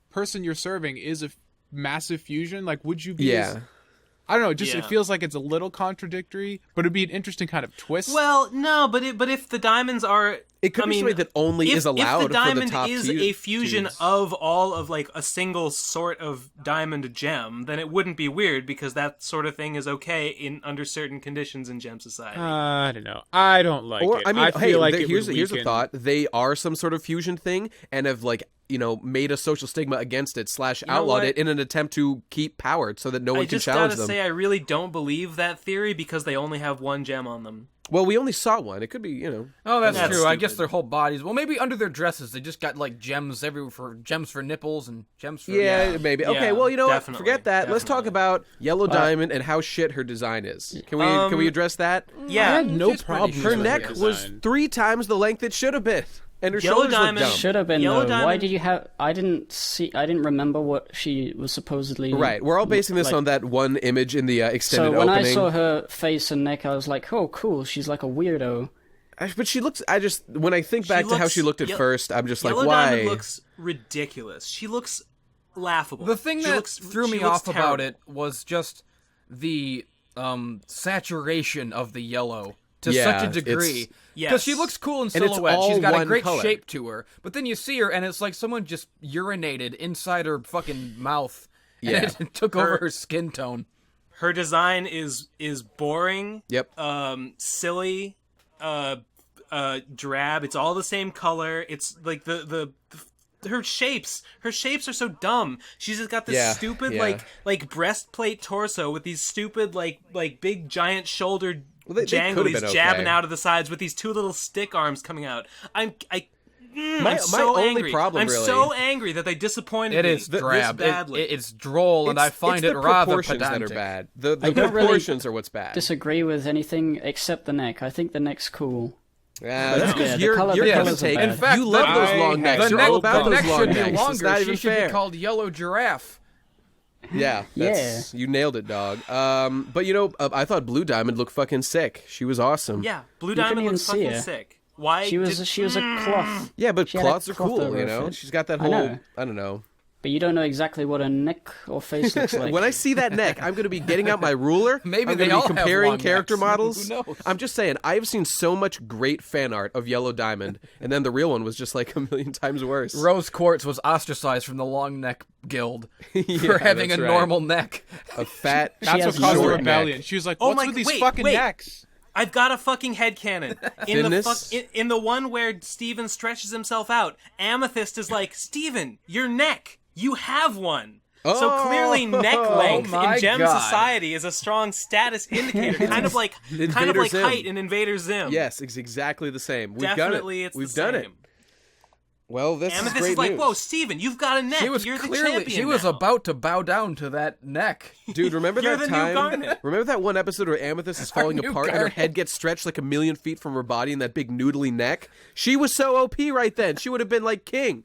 person you're serving is a massive fusion, like would you be? I don't know. It feels like it's a little contradictory, but it'd be an interesting kind of twist. Well, no, but if the diamonds are It could be something that only is allowed if the diamond for the top is a fusion of all of like a single sort of diamond gem, then it wouldn't be weird because that sort of thing is okay under certain conditions in gem society. I don't know. I don't like it. I mean, I feel like here's a weaken... thought. They are some sort of fusion thing and have like, made a social stigma against it / outlawed it in an attempt to keep powered so that no one can challenge them. I just gotta say, I really don't believe that theory because they only have one gem on them. Well, we only saw one. It could be, Oh, that's true. Stupid. I guess their whole bodies. Well, maybe under their dresses, they just got like gems everywhere gems for nipples and gems for. Yeah, maybe. Okay, yeah, well, you know what? Forget that. Definitely. Let's talk about Yellow Diamond and how shit her design is. Can we address that? Yeah, I had no problem. Her neck was 3 times the length it should have been. And her Yellow shoulders Diamond look dumb. Should have been Yellow though. Diamond... Why did you have? I didn't remember what she was supposedly. Right, we're all basing this on that one image in the extended So when opening. I saw her face and neck, I was like, "Oh, cool! She's like a weirdo." But she looks. When I think back to how she looked at first, I'm just like, Yellow why? Diamond looks ridiculous. She looks laughable. The thing that threw me off about it was just the saturation of the yellow to such a degree. Because she looks cool in silhouette. She's got a great shape to her. But then you see her, and it's like someone just urinated inside her fucking mouth, and it took over her skin tone. Her design is boring. Yep. Silly. Drab. It's all the same color. It's like her shapes are so dumb. She's just got this stupid like breastplate torso with these stupid like big giant shouldered janglies jabbing out of the sides with these 2 little stick arms coming out. I'm so angry. I'm so angry that they disappointed me. It is drab. This badly. It's droll, and I find it rather pedantic. That are bad. The proportions are what's bad. Disagree with anything except the neck. I think the neck's cool. Yeah, that's because the you're colors are take. bad. In fact, you love those long necks. You're all about those long necks. Be longer. It's not even she should fair. be called Yellow Giraffe. Yeah, you nailed it, dog. But I thought Blue Diamond looked fucking sick. She was awesome. Yeah, Blue Diamond looks fucking sick. Why? She was a cloth. Yeah, but She had cloths a are cloth cool, over her face. She's got that whole, I don't know. But you don't know exactly what a neck or face looks like. When I see that neck, I'm going to be getting out my ruler. Maybe I'm they going to all be comparing have long character necks. models. Who knows? I'm just saying, I've seen so much great fan art of Yellow Diamond, and then the real one was just like a million times worse. Rose Quartz was ostracized from the Long Neck Guild for having a that's right. normal neck. A fat, That's what has caused the short rebellion. neck. She was like, Oh "What's my- with these wait, fucking wait. necks?" I've got a fucking headcanon. Thinness? In the one where Steven stretches himself out, Amethyst is like, Steven, your neck. You have one. So clearly neck length my in Gem God. Society is a strong status indicator, kind of like Invader Zim. height in Invader Zim. Yes, it's exactly the same. We've Definitely done it. it's We've the done same. it. Well, this Amethyst is great is like, news. whoa, Steven, you've got a neck. She was You're the clearly champion she was now. about to bow down to that neck. Dude, remember You're that the new time? Garnet. Remember that one episode where Amethyst is falling new apart and her Garnet. head gets stretched like a million feet from her body in that big noodly neck? She was so OP right then. She would have been like king.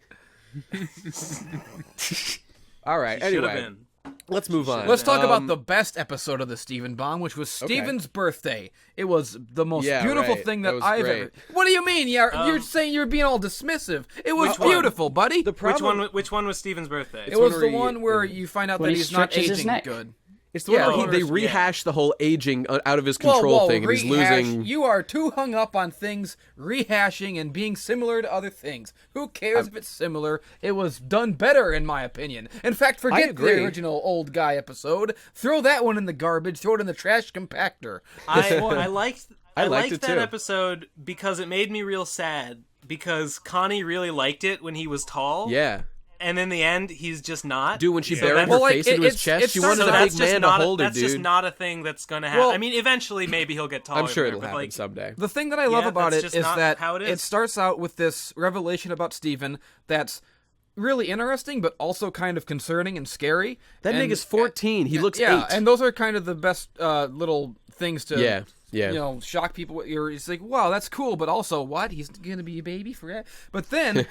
All right. Should have Anyway, been. let's move on. Let's talk about the best episode of the Steven Bomb, which was Steven's birthday. It was the most beautiful right. thing That that was I've great. ever. What do you mean? You're saying you're being all dismissive. It was beautiful, buddy. The problem, Which one was Steven's birthday? it was one the where one where you find out when that he he's not stretches his aging neck. good. It's the one Yeah. where they rehash the whole aging out of his control Whoa, thing, and he's rehash. losing. You are too hung up on things rehashing and being similar to other things. Who cares if it's similar? It was done better, in my opinion. In fact, forget agree. the original old guy episode. Throw that one in the garbage. Throw it in the trash compactor. I liked it that too. episode because it made me real sad because Connie really liked it when he was tall. Yeah. And in the end, he's just not. Dude, when she So buried that's- her Well, face like, into his it's- chest, it's she sort wanted of- a that's big just man not to hold her, that's dude. just not a thing that's going to happen. Well- I mean, eventually, maybe he'll get taller. I'm sure it'll but happen like, someday. The thing that I love Yeah, about that's it just is not that how it is. it starts out with this revelation about Steven that's really interesting, but also kind of concerning and scary. That and, nigga's 14. He looks 8. and those are kind of the best little things to Yeah. shock people. It's like, wow, that's cool, but also, what? He's gonna be a baby forever? But then,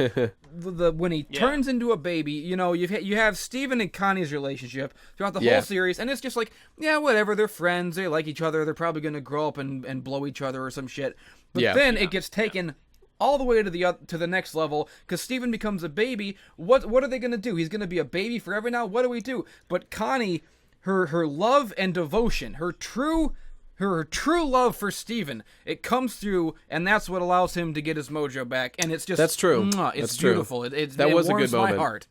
when he turns into a baby, you have Steven and Connie's relationship throughout the whole series, and it's just like, yeah, whatever, they're friends, they like each other, they're probably gonna grow up and blow each other or some shit. But then it gets taken all the way to the next level because Steven becomes a baby. What are they gonna do? He's gonna be a baby forever now. What do we do? But Connie, her love and devotion, her true her true love for Steven. It comes through, and that's what allows him to get his mojo back. And it's just that's true. It's that's beautiful. True. It was warms a good moment. my heart.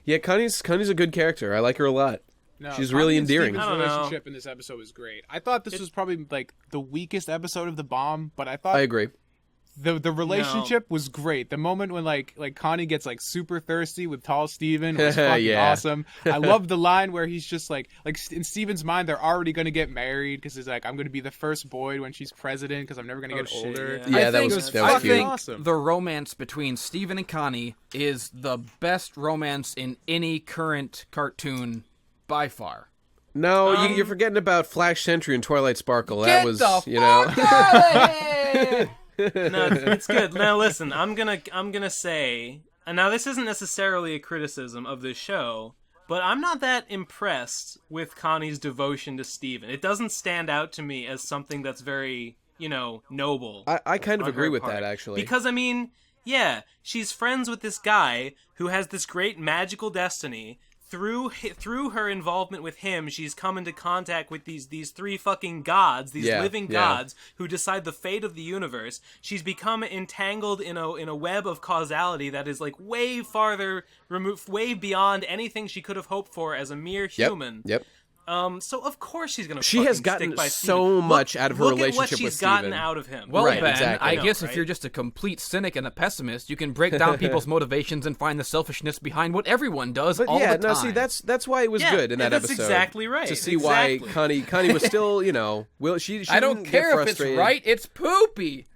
Yeah, Connie's a good character. I like her a lot. No, she's really endearing. Steven's relationship in this episode was great. I thought this was probably like the weakest episode of The Bomb, but I thought I agree. The relationship was great. The moment when like Connie gets like super thirsty with tall Steven was fucking awesome. I love the line where he's just like in Steven's mind they're already going to get married because he's like, I'm going to be the first Boyd when she's president because I'm never going to get older. Yeah, that was cute. I think awesome. The romance between Steven and Connie is the best romance in any current cartoon by far. No, you're forgetting about Flash Sentry and Twilight Sparkle. Get That was, the you know. No, it's good. Now listen, I'm gonna say, and now this isn't necessarily a criticism of this show, but I'm not that impressed with Connie's devotion to Steven. It doesn't stand out to me as something that's very, noble. I kind of agree with that, actually. Because, I mean, yeah, she's friends with this guy who has this great magical destiny. Through her involvement with him, she's come into contact with these three fucking gods, these living gods who decide the fate of the universe. She's become entangled in a web of causality that is like way farther removed, way beyond anything she could have hoped for as a mere human. Yep. So of course she's gonna. She has gotten so much out of her relationship with Steven. Look at what she's gotten out of him. Well, right, Ben, exactly. I guess if you're just a complete cynic and a pessimist, you can break down people's motivations and find the selfishness behind what everyone does all the time. No, see, that's why it was good in that that's episode. Exactly right. To see why Connie was still, she I don't didn't care get if it's frustrated. right. It's poopy.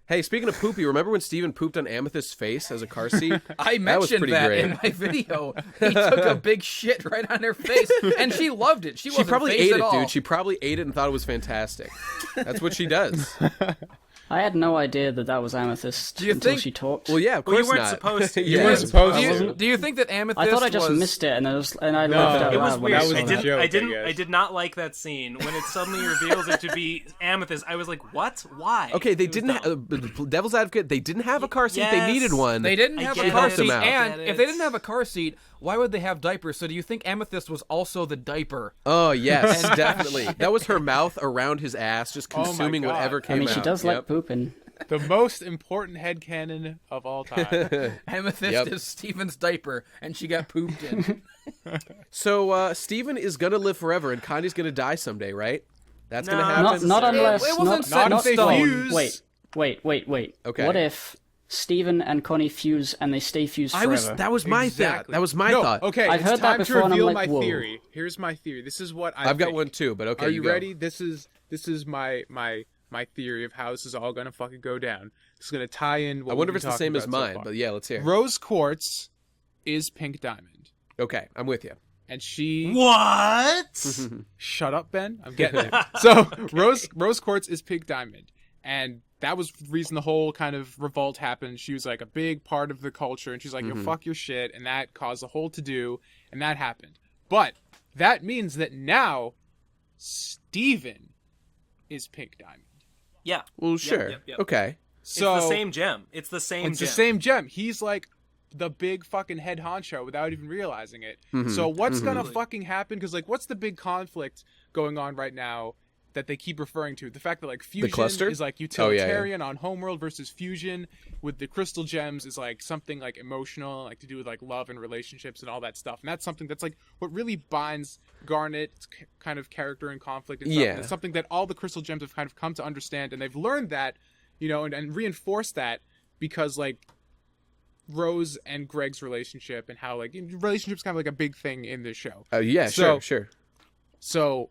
Hey, speaking of poopy, remember when Steven pooped on Amethyst's face as a car seat? I mentioned that in my video. He took a big shit right on her face, and she loved it. She probably phased ate at it, all. dude. She probably ate it and thought it was fantastic. That's what she does. I had no idea that was Amethyst until she talked. Well, yeah, of course you weren't not. supposed to. You weren't supposed to. Do you think that Amethyst I thought I just was... missed it, and I laughed out It loud was when weird. I saw that. I did not like that scene when it suddenly reveals it to be Amethyst. I was like, what? Why? Okay, they didn't have Devil's Advocate. They didn't have a car seat. They needed one. They didn't have get a car it. seat, I and get if it. they didn't have a car seat, why would they have diapers? So do you think Amethyst was also the diaper? Oh yes, definitely. That was her mouth around his ass, just Oh my consuming God. whatever came out. I mean, she does like pooping. The most important headcanon of all time. Amethyst is Steven's diaper, and she got pooped in. So Steven is gonna live forever, and Connie's gonna die someday, right? That's gonna No. happen. Not unless It wasn't set in not if they stone. fuse. Wait. Okay. What if Steven and Connie fuse and they stay fused forever? That was my Exactly. That was my No, thought. Okay, I've it's heard that time before, to and I'm reveal like, my whoa. theory. Here's my theory. This is what I've got think. one too, but okay. Are you go. ready? This is my theory of how this is all gonna fucking go down. It's gonna tie in. I What wonder if we've it's been the same talking as about so mine, far. but yeah, let's hear. Rose quartz is pink diamond, Okay, I'm with you. and she. What? Shut up, Ben. I'm getting there. So Rose quartz is pink diamond, and that was the reason the whole kind of revolt happened. She was like a big part of the culture, and she's like, "Yo, fuck your shit," and that caused a whole to do, and that happened. But that means that now Steven is pink diamond. Yeah. Well, sure. Yep. Okay. So It's the same gem. It's the same It's gem. the same gem. He's like the big fucking head honcho without even realizing it. So what's gonna fucking happen? Because like, what's the big conflict going on right now that they keep referring to? The fact that like fusion cluster? is like Oh, yeah, utilitarian on Homeworld versus fusion with the crystal gems is like something like emotional, like to do with like love and relationships and all that stuff. And that's something that's like what really binds Garnet's kind of character and conflict and stuff. Yeah. And it's something that all the crystal gems have kind of come to understand, and they've learned that, and reinforced that because like Rose and Greg's relationship and how like relationships kind of like a big thing in this show. Yeah, So- sure. So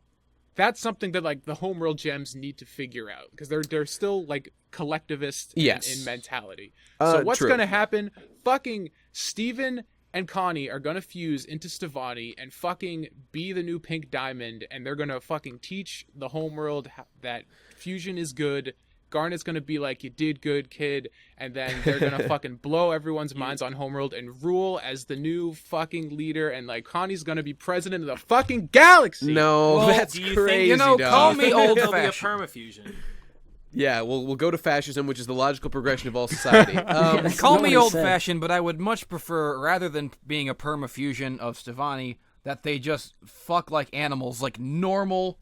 that's something that like the Homeworld gems need to figure out because they're still like collectivist Yes. in mentality. So what's true. gonna happen? Fucking Steven and Connie are gonna fuse into Stevani and fucking be the new pink diamond, and they're gonna fucking teach the Homeworld that fusion is good. Garnet's gonna be like, "You did good, kid," and then they're gonna fucking blow everyone's minds on Homeworld and rule as the new fucking leader, and like Connie's gonna be president of the fucking galaxy. No, Well, that's do you crazy. think, dog. call me There'll be a old-fashioned. permafusion. Yeah, we'll go to fascism, which is the logical progression of all society. That's Call not me what he said. old-fashioned, but I would much prefer, rather than being a permafusion of Stevani, that they just fuck like animals, like normal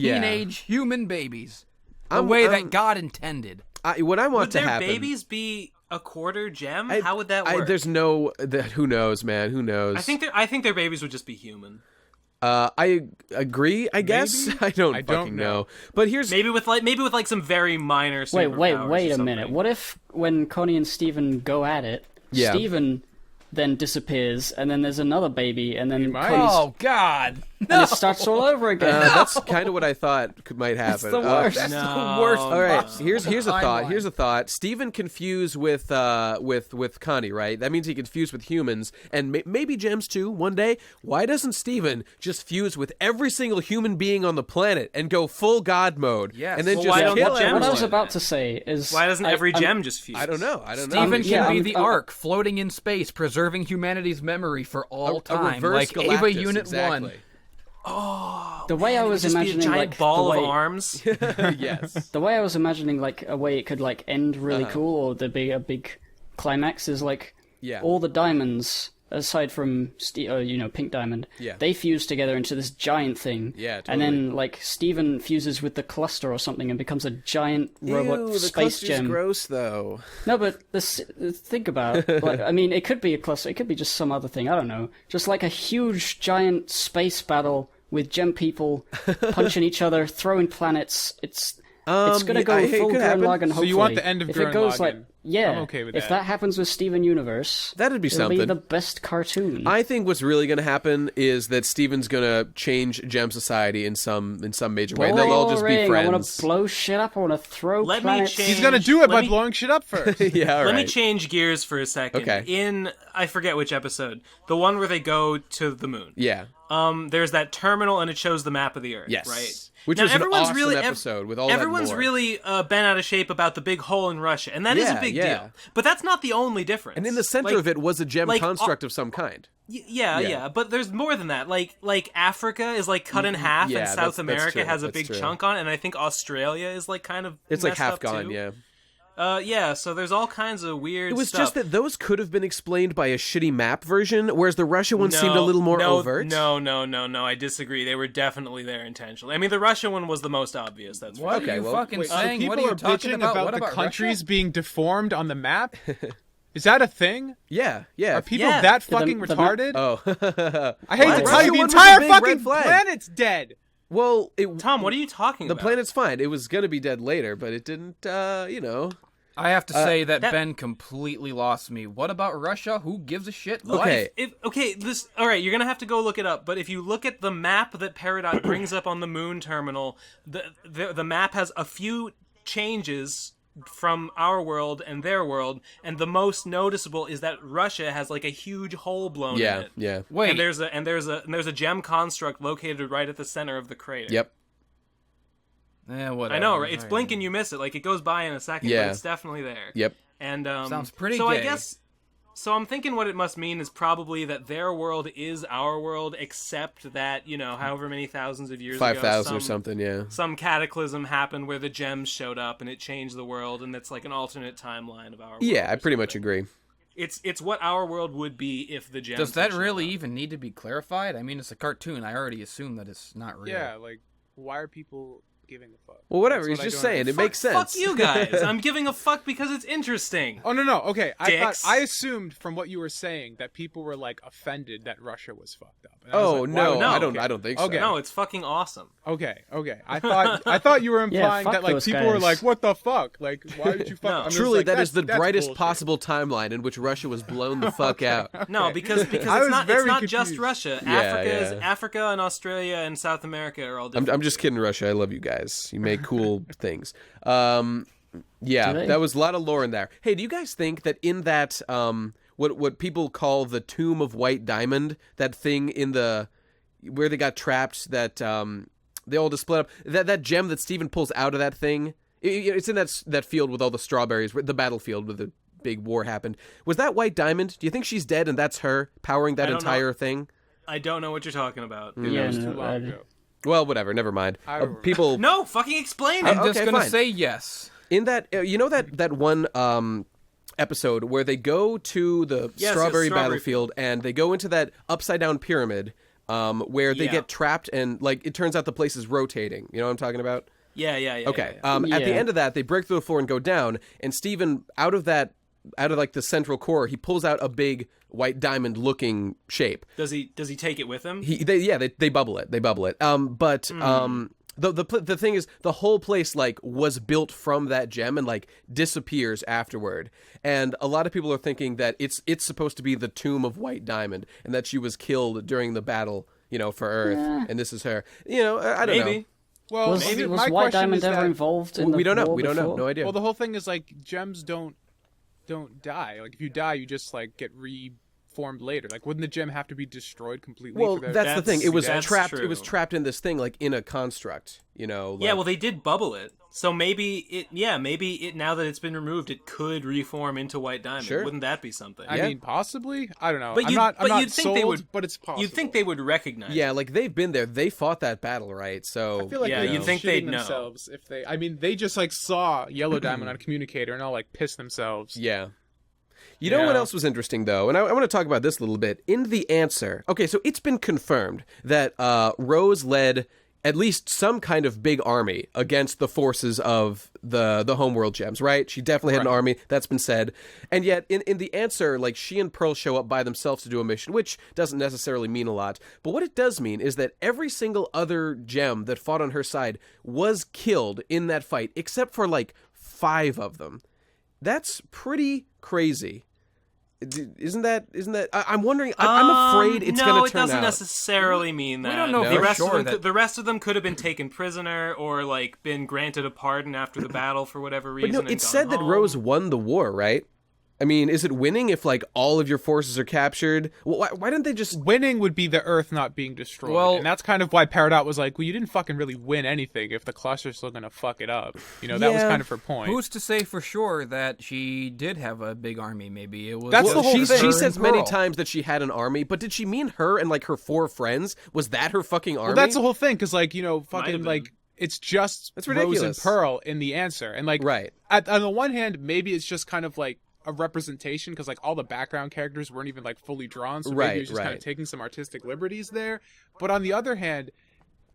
teenage human babies. The way that God intended. What I want would to their happen... babies be a quarter gem? How would that work? There's no... who knows, man? Who knows? I think their babies would just be human. I agree, I guess. Maybe? I don't fucking know. But here's... Maybe with some very minor superpowers Wait or a minute. something. What if when Connie and Steven go at it, Steven then disappears, and then there's another baby, and then Connie's... Oh, God. And it starts all over again. That's kind of what I thought might happen. It's the worst. That's No. the worst. All right, here's a timeline. thought. Here's a thought. Steven confused with Connie, right? That means he confused with humans and maybe gems too. One day, why doesn't Steven just fuse with every single human being on the planet and go full God mode? Yes. And then Well, just why don't kill the gems everyone? What I was do about that? to say is... Why doesn't every gem just fuse? I don't know. Steven yeah, can be I'm- the Ark, floating in space, preserving humanity's memory for all A time, reverse like Ava Galactus, Unit exactly. 1. The way I was Just be a imagining, giant like, ball the of way, arms. Yes. the way I was imagining, like, a way it could, like, end really cool, or there'd be a big climax, is, like, Yeah. all the diamonds, aside from, Pink Diamond, Yeah. they fuse together into this giant thing. Yeah, And totally. then, like, Steven fuses with the cluster or something and becomes a giant robot Ew, the space cluster's gem. gross, though. No, but think about, like, I mean, it could be a cluster, it could be just some other thing, I don't know. Just like a huge, giant space battle with gem people punching each other, throwing planets. It's gonna go it full could happen. Gurren Lagann, hopefully. So you want the end of if Gurren it goes Lagann. like, yeah, I'm okay with if that. that happens with Steven Universe, That'd be it'll something. be the best cartoon. I think what's really going to happen is that Steven's going to change Gem Society in some major way. And they'll all just be Boring. I want friends. to blow shit up. I want to throw Let me planets. change- He's gonna do it Let by me- blowing shit up first. Yeah, all Let me right. change gears for a second. Okay. In I forget which episode, the one where they go to the moon. Yeah. There's that terminal and it shows the map of the Earth. Yes. Right. Which Now, was an everyone's awesome really, episode with all that Everyone's lore. really bent out of shape about the big hole in Russia, and that is a big yeah. deal. But that's not the only difference. And in the center Like, of it was a gem like, construct of some kind. Yeah, but there's more than that. Like Africa is like cut in half, yeah, and that's South America true, has a that's big true. chunk on it, and I think Australia is like kind of It's like messed half up, gone, too. yeah. Yeah, so there's all kinds of weird It was stuff. just that those could have been explained by a shitty map version, whereas the Russia one seemed a little more overt. No, I disagree. They were definitely there intentionally. I mean, the Russia one was the most obvious. That's What Okay, are you well, fucking Wait, so saying? people What are you are talking bitching about? What the about countries Russia? being deformed on the map? Is that a thing? Yeah. Are people Yeah. that Yeah, fucking the retarded? Oh. I hate What? to tell Russia you, the one was a entire big fucking red flag. planet's dead. Well, Tom, what are you talking the about? planet's fine. It was going to be dead later, but it didn't, I have to say that that- Ben completely lost me. What about Russia? Who gives a shit? Okay. All right, you're gonna have to go look it up. But if you look at the map that Peridot brings up on the moon terminal, the map has a few changes from our world and their world, and the most noticeable is that Russia has like a huge hole blown in yeah, it. yeah. Wait. And there's a gem construct located right at the center of the crater. Yep. Whatever. I know, right? It's All blink and you miss it. Like it goes by in a second, Yeah. but it's definitely there. Yep. And Sounds pretty So gay. I guess. So I'm thinking what it must mean is probably that their world is our world, except that however many thousands of years 5,000 ago, or something, yeah. some cataclysm happened where the gems showed up and it changed the world, and it's like an alternate timeline of our world. Yeah, I or pretty much something. agree. It's what our world would be if the gems. Does that had shown really up. even need to be clarified? I mean, it's a cartoon. I already assume that it's not real. Yeah, like, why are people giving a fuck? Well, whatever. That's He's what I just don't saying. It understand. makes sense. Fuck you guys! I'm giving a fuck because it's interesting. Oh, no, okay. Dicks. I assumed from what you were saying that people were, like, offended that Russia was fucked up. And I Oh, was like, why no, would- no, I don't think so. Okay. No, it's fucking awesome. Okay. I thought you were implying fuck that, like, those people were guys. like, what the fuck? Like, why did you fuck? No. I'm just Truly, like, that is the that's brightest bullshit. possible timeline in which Russia was blown the fuck out. No, because I it's was not very just confused. Russia. Yeah. Africa and Australia and South America are all different. I'm just kidding, Russia. I love you guys. You make cool things. Yeah, Do they? that was a lot of lore in there. Hey, do you guys think that in that what people call the Tomb of White Diamond, that thing in the where they got trapped, that they all just split up, that gem that Steven pulls out of that thing, it's in that field with all the strawberries, the battlefield where the big war happened. Was that White Diamond? Do you think she's dead and that's her powering that I don't entire know. thing? I don't know what you're talking about. Yeah, That was no, too long ago. Well, whatever. Never mind. I remember. People. No, fucking explain it. I'm just Okay, gonna fine. say yes. In that, that one episode where they go to the Yes, strawberry Strawberry battlefield and they go into that upside down pyramid. where they get trapped and like it turns out the place is rotating. You know what I'm talking about? Yeah. Okay. At the end of that, they break through the floor and go down, and Steven, out of like the central core, he pulls out a big white diamond looking shape. Does he take it with him? They bubble it. The thing is, the whole place like was built from that gem and like disappears afterward. And a lot of people are thinking that it's supposed to be the tomb of White Diamond and that she was killed during the battle, for Earth, and this is her. I don't know. Well, was White Diamond ever involved in we the don't know. war We don't know. before? No idea. Well, the whole thing is like gems don't die. Like if you die, you just like get reformed later. Like wouldn't the gem have to be destroyed completely? Well, that's the thing. It was trapped. True. It was trapped in this thing, like in a construct. Yeah. Well, they did bubble it, so maybe it. Now that it's been removed, it could reform into White Diamond. Sure. Wouldn't that be something? I mean, possibly. I don't know. But I'm not you'd think sold, they would. but it's possible. You'd think they would recognize. Yeah, like they've been there. They fought that battle, right? So I feel like you'd think they'd know themselves if they. I mean, they just like saw Yellow Diamond on a communicator and all like pissed themselves. Yeah. You know what else was interesting, though? And I want to talk about this a little bit. In the answer, okay, so it's been confirmed that Rose led at least some kind of big army against the forces of the homeworld gems, right? She definitely had an army. That's been said. And yet, in the answer, like, she and Pearl show up by themselves to do a mission, which doesn't necessarily mean a lot. But what it does mean is that every single other gem that fought on her side was killed in that fight, except for, like, 5 of them. That's pretty crazy. Isn't that? I'm wondering. I'm afraid it's going to turn out. No, it doesn't necessarily mean that. We don't know The rest of them could have been taken prisoner or like been granted a pardon after the battle for whatever reason. But no, it said that Rose won the war, right? I mean, is it winning if like all of your forces are captured? Well, why didn't they just winning would be the Earth not being destroyed? Well, and that's kind of why Peridot was like, well, you didn't fucking really win anything if the cluster's still gonna fuck it up. That was kind of her point. Who's to say for sure that she did have a big army? Maybe it was. That's the whole she thing. She says many times that she had an army, but did she mean her and like her 4 friends? Was that her fucking army? Well, that's the whole thing, because like fucking like it's just that's Rose ridiculous. and Pearl in the answer, and like right. On the one hand, maybe it's just kind of like a representation because like all the background characters weren't even like fully drawn, so maybe it's just kind of taking some artistic liberties there. But on the other hand,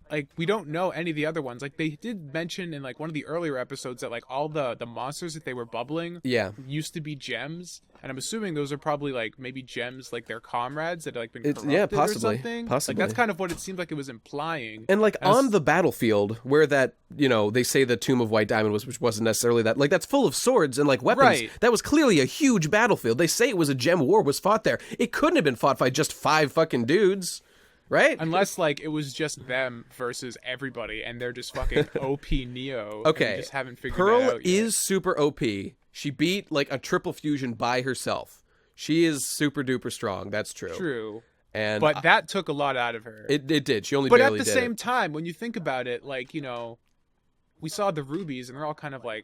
like we don't know any of the other ones. Like they did mention in like one of the earlier episodes that like all the monsters that they were bubbling used to be gems, and I'm assuming those are probably like maybe gems like their comrades that had like been corrupted possibly or something. Possibly. Like that's kind of what it seemed like it was implying. And like on the battlefield where that they say the Tomb of White Diamond was, which wasn't necessarily that, like that's full of swords and like weapons. Right. That was clearly a huge battlefield. They say it was a gem war was fought there. It couldn't have been fought by just 5 fucking dudes. Right? Unless, like, it was just them versus everybody, and they're just fucking OP Neo. Okay. And just haven't figured Pearl that out yet. is super OP. She beat, like, a triple fusion by herself. She is super duper strong. That's true. True. But that took a lot out of her. It did. She only but barely at the did same it. time, when you think about it, like, we saw the rubies, and they're all kind of, like,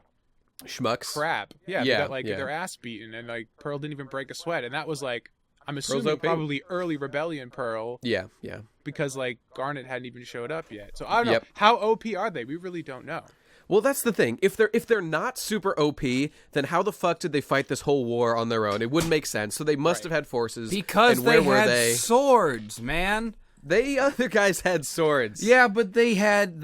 schmucks. crap. Yeah, Yeah, they got, like, yeah. their ass beaten, and, like, Pearl didn't even break a sweat, and that was, like, I'm Pearl's assuming OP. probably early Rebellion Pearl. Yeah. Because, like, Garnet hadn't even showed up yet. So, I don't know. Yep. How OP are they? We really don't know. Well, that's the thing. If they're not super OP, then how the fuck did they fight this whole war on their own? It wouldn't make sense. So they must have had forces. Because and where they were had they? swords, man. They other guys had swords. Yeah, but they had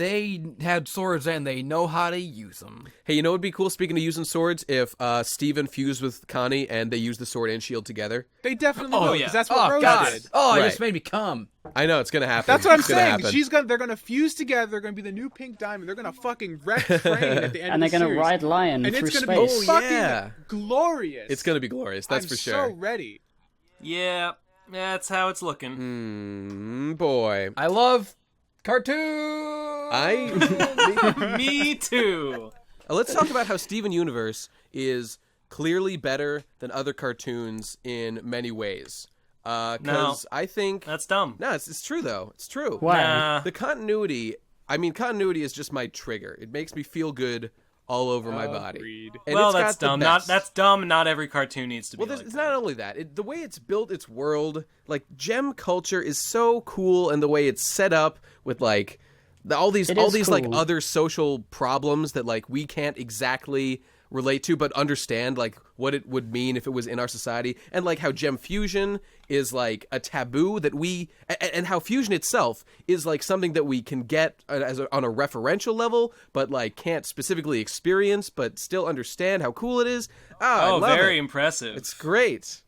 swords and they know how to use them. Hey, you know what would be cool, speaking of using swords, if Steven fused with Connie and they used the sword and shield together? They definitely will, because that's what Oh, Rose God. did. Oh, Right. it just made me come. I know, it's going to happen. That's what I'm It's gonna saying. happen. They're gonna fuse together. They're gonna be the new Pink Diamond. They're gonna fucking wreck Train at the end. And of they're the gonna series. ride Lion and through it's gonna space. be fucking yeah. glorious. It's going to be glorious, that's I'm for sure. so ready. Yeah, that's how it's looking. Boy. I love cartoons. Me too. Let's talk about how Steven Universe is clearly better than other cartoons in many ways. No. Because I think... That's dumb. No, it's true, though. It's true. Why? Nah. The continuity... I mean, continuity is just my trigger. It makes me feel good all over my body. Agreed. And Well, it's that's got the dumb. best. That's dumb. Not every cartoon needs to be Well, like it's that. not only that. The way it's built its world, like, gem culture is so cool, and the way it's set up with, like, All these like cool. other social problems that like we can't exactly relate to, but understand like what it would mean if it was in our society, and like how gem fusion is like a taboo that and how fusion itself is like something that we can get on a referential level, but like can't specifically experience, but still understand how cool it is. I love very it. impressive. It's great.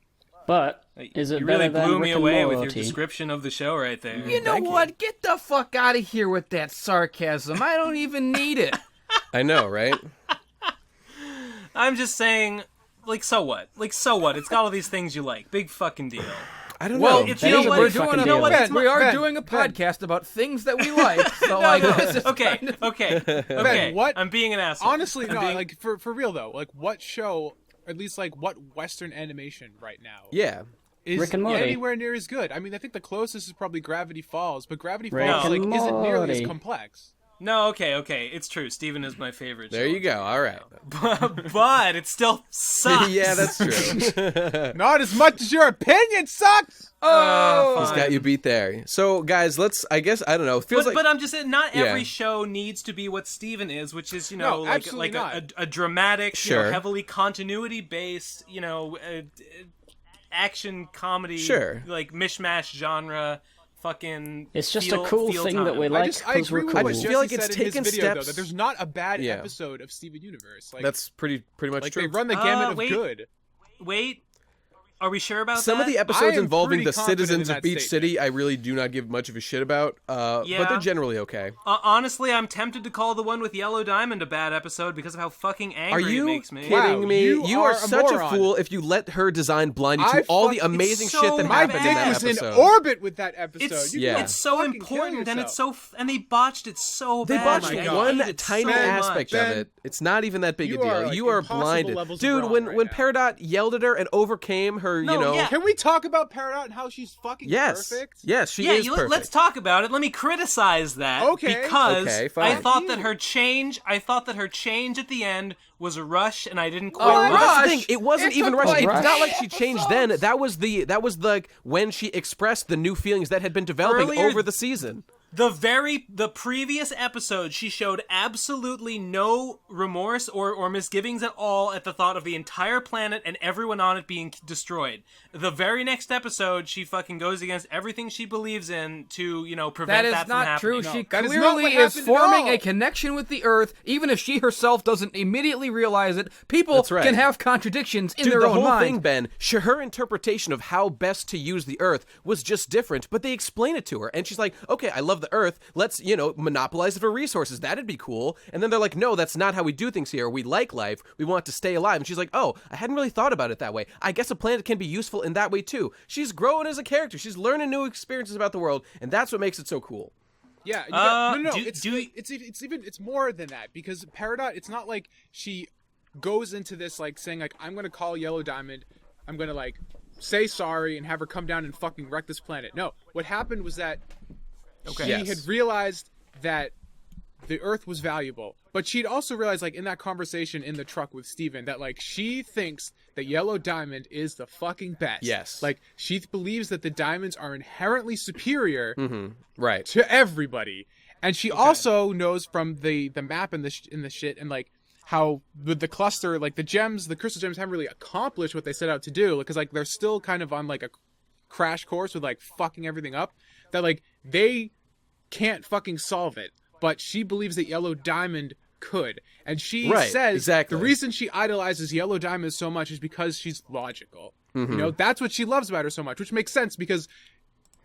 But is it You really better than blew me Rick and away with your Morty? description of the show right there. You know what? Get the fuck out of here with that sarcasm. I don't even need it. I know, right? I'm just saying, like, so what? Like, so what? It's got all these things you like. Big fucking deal. I don't Well, know. It's, you know what? we're It's, doing you know what? It's we are Ben, doing a Ben. podcast about things that we like. So like, this is Okay, kind of- okay. Ben, what? I'm being an asshole. Honestly, I'm no. being- Like for real though, like what show, at least like what Western animation right now Yeah. is Rick and Morty. anywhere near as good? I mean, I think the closest is probably Gravity Falls, but Gravity Rick Falls and like isn't nearly as Morty. complex. No, okay. It's true. Steven is my favorite. There you go. All right. But it still sucks. Yeah, that's true. Not as much as your opinion sucks. He's got you beat there. So, guys, I don't know. It feels But I'm just saying, not every Yeah. show needs to be what Steven is, which is, No, like absolutely not. a dramatic, Sure. heavily continuity-based, action comedy, Sure. like mishmash genre, fucking. It's just a cool thing that we like I because agree we're with cool. what just Jesse feel like said it's in his taken video, though, steps- that there's not a bad Yeah. episode of Steven Universe. Like, That's pretty much like true. they run the gamut of wait. good. Wait, are we sure about Some that? of the I episodes am involving pretty the confident citizens in of that Beach statement. City, I really do not give much of a shit about. But Yeah. they're generally okay. Honestly, I'm tempted to call the one with Yellow Diamond a bad episode because of how fucking Are angry you it makes me. kidding Wow, me? you are are a such a moron. fool if you let her design blind you I to all the fuck- amazing it's shit so that My happened dick in that was episode. in orbit with that episode. It's You Yeah. can it's so fucking kill important and it's yourself. so and they botched it so They bad. botched Like, I one hate it tiny so aspect much. of Ben, it. It's not even that big a you deal. are, like, You are impossible blinded, levels of dude. wrong When right now. Peridot yelled at her and overcame her, No, you know. yeah. Can we talk about Peridot and how she's fucking Yes, perfect? yes, she Yeah, is perfect. let's talk about it. Let me criticize that. Okay. Because Okay, fine. I thought that her change at the end was a rush, and I didn't quite. Well, like that's it. the thing. It wasn't It even took, rushing. like, It's not rush. like she changed then. That was like when she expressed the new feelings that had been developing Earlier- over the season. The previous episode, she showed absolutely no remorse or misgivings at all at the thought of the entire planet and everyone on it being destroyed. The very next episode, she fucking goes against everything she believes in to, prevent That is that from not happening. true. No, She that is not clearly what is happened at forming all. a connection with the Earth, even if she herself doesn't immediately realize it. People That's right. can have contradictions in Dude, their the own whole mind. thing, Ben, her interpretation of how best to use the Earth was just different, but they explain it to her, and she's like, okay, I love the Earth, let's, monopolize it for resources, that'd be cool, and then they're like, no, that's not how we do things here, we like life, we want to stay alive, and she's like, oh, I hadn't really thought about it that way, I guess a planet can be useful in that way too. She's growing as a character, she's learning new experiences about the world, and that's what makes it so cool. Yeah, no. It's more than that because Peridot. It's not like she goes into this like saying like I'm gonna call Yellow Diamond, I'm gonna like say sorry and have her come down and fucking wreck this planet. No, what happened was that she had realized that the Earth was valuable, but she'd also realized like in that conversation in the truck with Steven that like she thinks that Yellow Diamond is the fucking best. Yes. Like she believes that the diamonds are inherently superior Right. to everybody, and she also knows from the map and the shit and like how with the cluster, like the crystal gems haven't really accomplished what they set out to do because like they're still kind of on like a crash course with like fucking everything up, that like they can't fucking solve it, but she believes that Yellow Diamond could, and she Right, says exactly. the reason she idolizes Yellow Diamond so much is because she's logical. That's what she loves about her so much, which makes sense because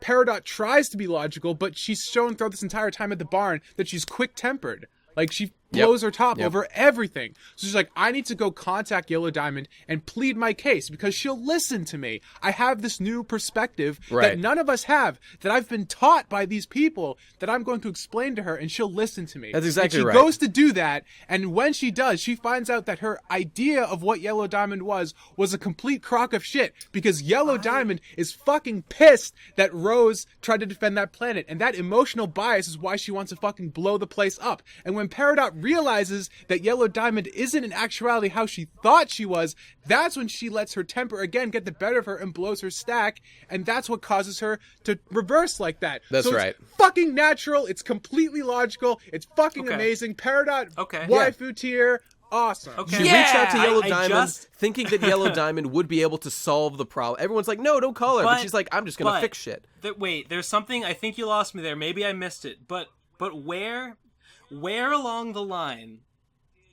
Peridot tries to be logical, but she's shown throughout this entire time at the barn that she's quick-tempered. Like, she blows her top over everything. So she's like, I need to go contact Yellow Diamond and plead my case because she'll listen to me. I have this new perspective that none of us have, that I've been taught by these people, that I'm going to explain to her, and she'll listen to me. That's exactly and right. she goes to do that, and when she does, she finds out that her idea of what Yellow Diamond was a complete crock of shit because Yellow Diamond is fucking pissed that Rose tried to defend that planet, and that emotional bias is why she wants to fucking blow the place up. And when Peridot realizes that Yellow Diamond isn't in actuality how she thought she was, that's when she lets her temper again get the better of her and blows her stack, and that's what causes her to reverse like that. That's so right. It's fucking natural. It's completely logical. It's fucking amazing. Peridot, waifu tier. Awesome. Okay. She reached out to Yellow Diamond thinking that Yellow Diamond would be able to solve the problem. Everyone's like, no, don't call her. But she's like, I'm just going to fix shit. Wait, there's something, I think you lost me there. Maybe I missed it. But where along the line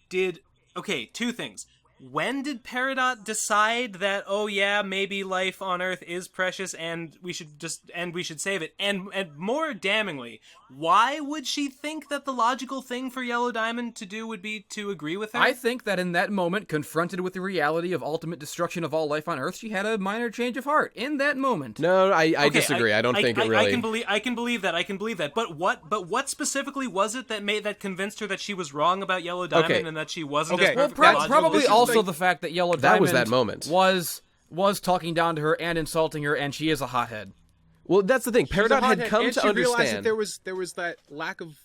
did... Okay, two things. When did Peridot decide that, oh yeah, maybe life on Earth is precious and we should save it? And more damningly, why would she think that the logical thing for Yellow Diamond to do would be to agree with her? I think that in that moment, confronted with the reality of ultimate destruction of all life on Earth, she had a minor change of heart. In that moment. No, I disagree. I don't think it really... I can believe that. But what specifically was it that convinced her that she was wrong about Yellow Diamond and that she wasn't as perfectly logical? Probably also the fact that Yellow Diamond that was that moment. was talking down to her and insulting her, and she is a hothead. Well, that's the thing. Peridot had come to understand. Realized that there was that lack of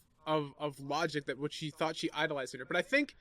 logic that what she thought she idolized in her. But I think,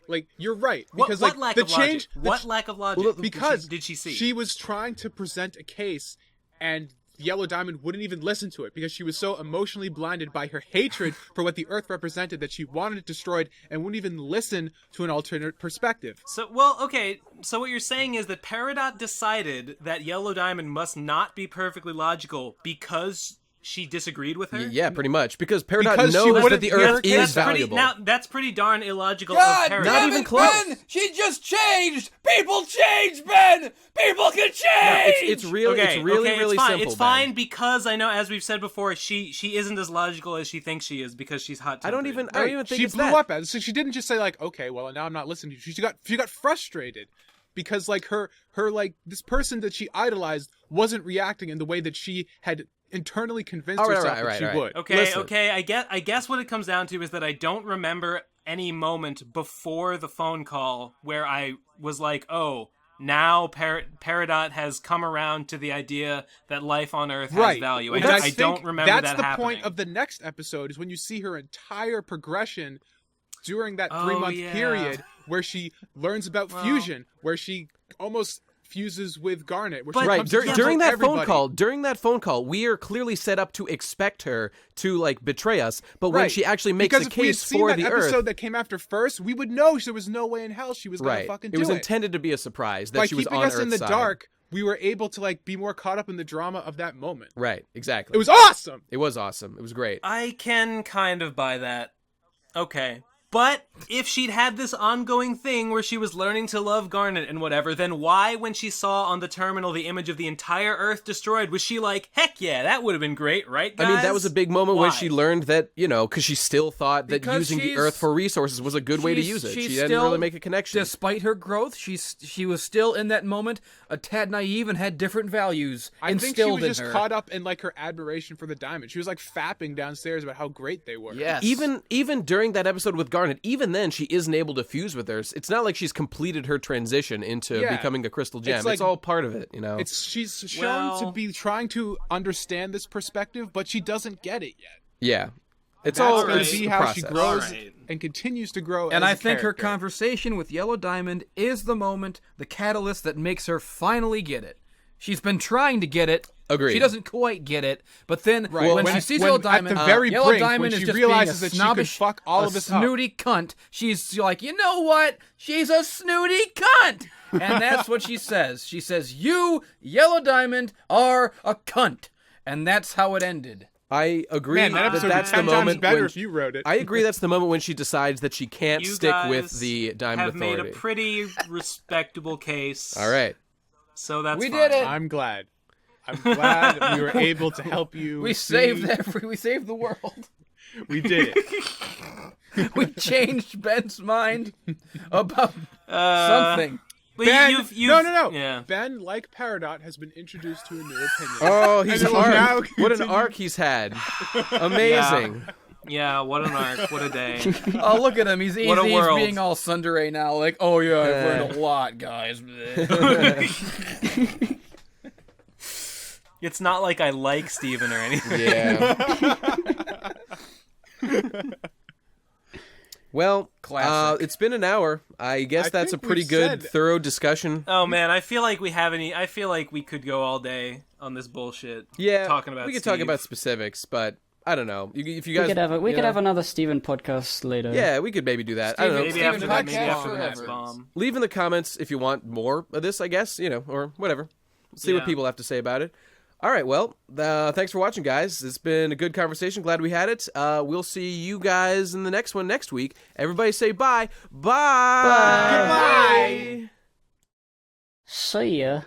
like, you're right because what lack the of change. Logic? What lack of logic? Well, because did she see? She was trying to present a case, and Yellow Diamond wouldn't even listen to it because she was so emotionally blinded by her hatred for what the Earth represented that she wanted it destroyed and wouldn't even listen to an alternate perspective. So what you're saying is that Peridot decided that Yellow Diamond must not be perfectly logical because she disagreed with her? Yeah, pretty much. Because Peridot knows that the Earth is valuable. That's pretty darn illogical. God, of Peridot. Not even close. Ben, she just changed! People change, Ben! People can change! No, it's really it's fine. simple, It's fine because I know, as we've said before, she isn't as logical as she thinks she is because she's hot-tempered. I don't even think she it's blew that. up at it. So she didn't just say like, okay, well now I'm not listening to you. She got frustrated because like her like this person that she idolized wasn't reacting in the way that she had internally convinced herself that she would. Okay. I guess what it comes down to is that I don't remember any moment before the phone call where I was like, oh, now Peridot has come around to the idea that life on Earth has value. Well, I don't remember that happening. That's the point of the next episode is when you see her entire progression during that 3-month period where she learns about fusion, where she almost fuses with Garnet. During that phone call, we are clearly set up to expect her to like betray us. But when she actually makes a case for the Earth, episode that came after first, we would know there was no way in hell she was going to fucking do it. It was intended to be a surprise that she was on Earth's side. By keeping us in the dark, we were able to like be more caught up in the drama of that moment. Right, exactly. It was awesome. It was awesome. It was great. I can kind of buy that. Okay. But if she'd had this ongoing thing where she was learning to love Garnet and whatever, then why, when she saw on the terminal the image of the entire Earth destroyed, was she like, heck yeah, that would have been great, right, guys? I mean, that was a big moment when she learned that, because she still thought that using the Earth for resources was a good way to use it. She didn't really make a connection. Despite her growth, she was still, in that moment, a tad naive and had different values instilled in her. I think she was just caught up in, like, her admiration for the diamond. She was, like, fapping downstairs about how great they were. Yes. Even during that episode with Garnet, even then, she isn't able to fuse with her. It's not like she's completed her transition into becoming the crystal gem. It's all part of it, She's shown to be trying to understand this perspective, but she doesn't get it yet. Yeah. That's going to be how she grows and continues to grow. And I think her conversation with Yellow Diamond is the moment, the catalyst that makes her finally get it. She's been trying to get it. Agreed. She doesn't quite get it, but then when she sees Yellow Diamond, Yellow Diamond is just realizes being a that snobbish, she can fuck all of this snooty cunt. She's like, you know what? She's a snooty cunt, and that's what she says. She says, "You, Yellow Diamond, are a cunt," and that's how it ended. I agree. Man, that episode that's would be 10 the moment times better when if you wrote it. I agree. That's the moment when she decides that she can't stick with the Diamond Authority. Authority. Have made a pretty respectable case. All right. So that's we fine. did it. I'm glad we were able to help you. We saved the world. We did it. We changed Ben's mind about something. Ben, no. Yeah. Ben, like Peridot, has been introduced to a new opinion. Oh, he's And arc. What an arc he's had. Amazing. Yeah, what an arc. What a day. Oh, look at him. He's world. being all tsundere now. Like, oh, yeah, I've learned a lot, guys. It's not like I like Steven or anything. Yeah. Well, Classic. it's been an hour. I guess that's a think pretty we've good, said- thorough discussion. Oh man, I feel like we could go all day on this bullshit. Yeah, talking about we could Steve. talk about specifics, but I don't know. If you guys, We could have another Steven podcast later. Yeah, we could maybe do that. I don't know. Maybe Steven after Podcast the next forever. bomb. Leave in the comments if you want more of this, I guess, or whatever. See what Yeah. people have to say about it. All right, well, thanks for watching, guys. It's been a good conversation. Glad we had it. We'll see you guys in the next one next week. Everybody say bye. Bye. Bye. Goodbye. See ya.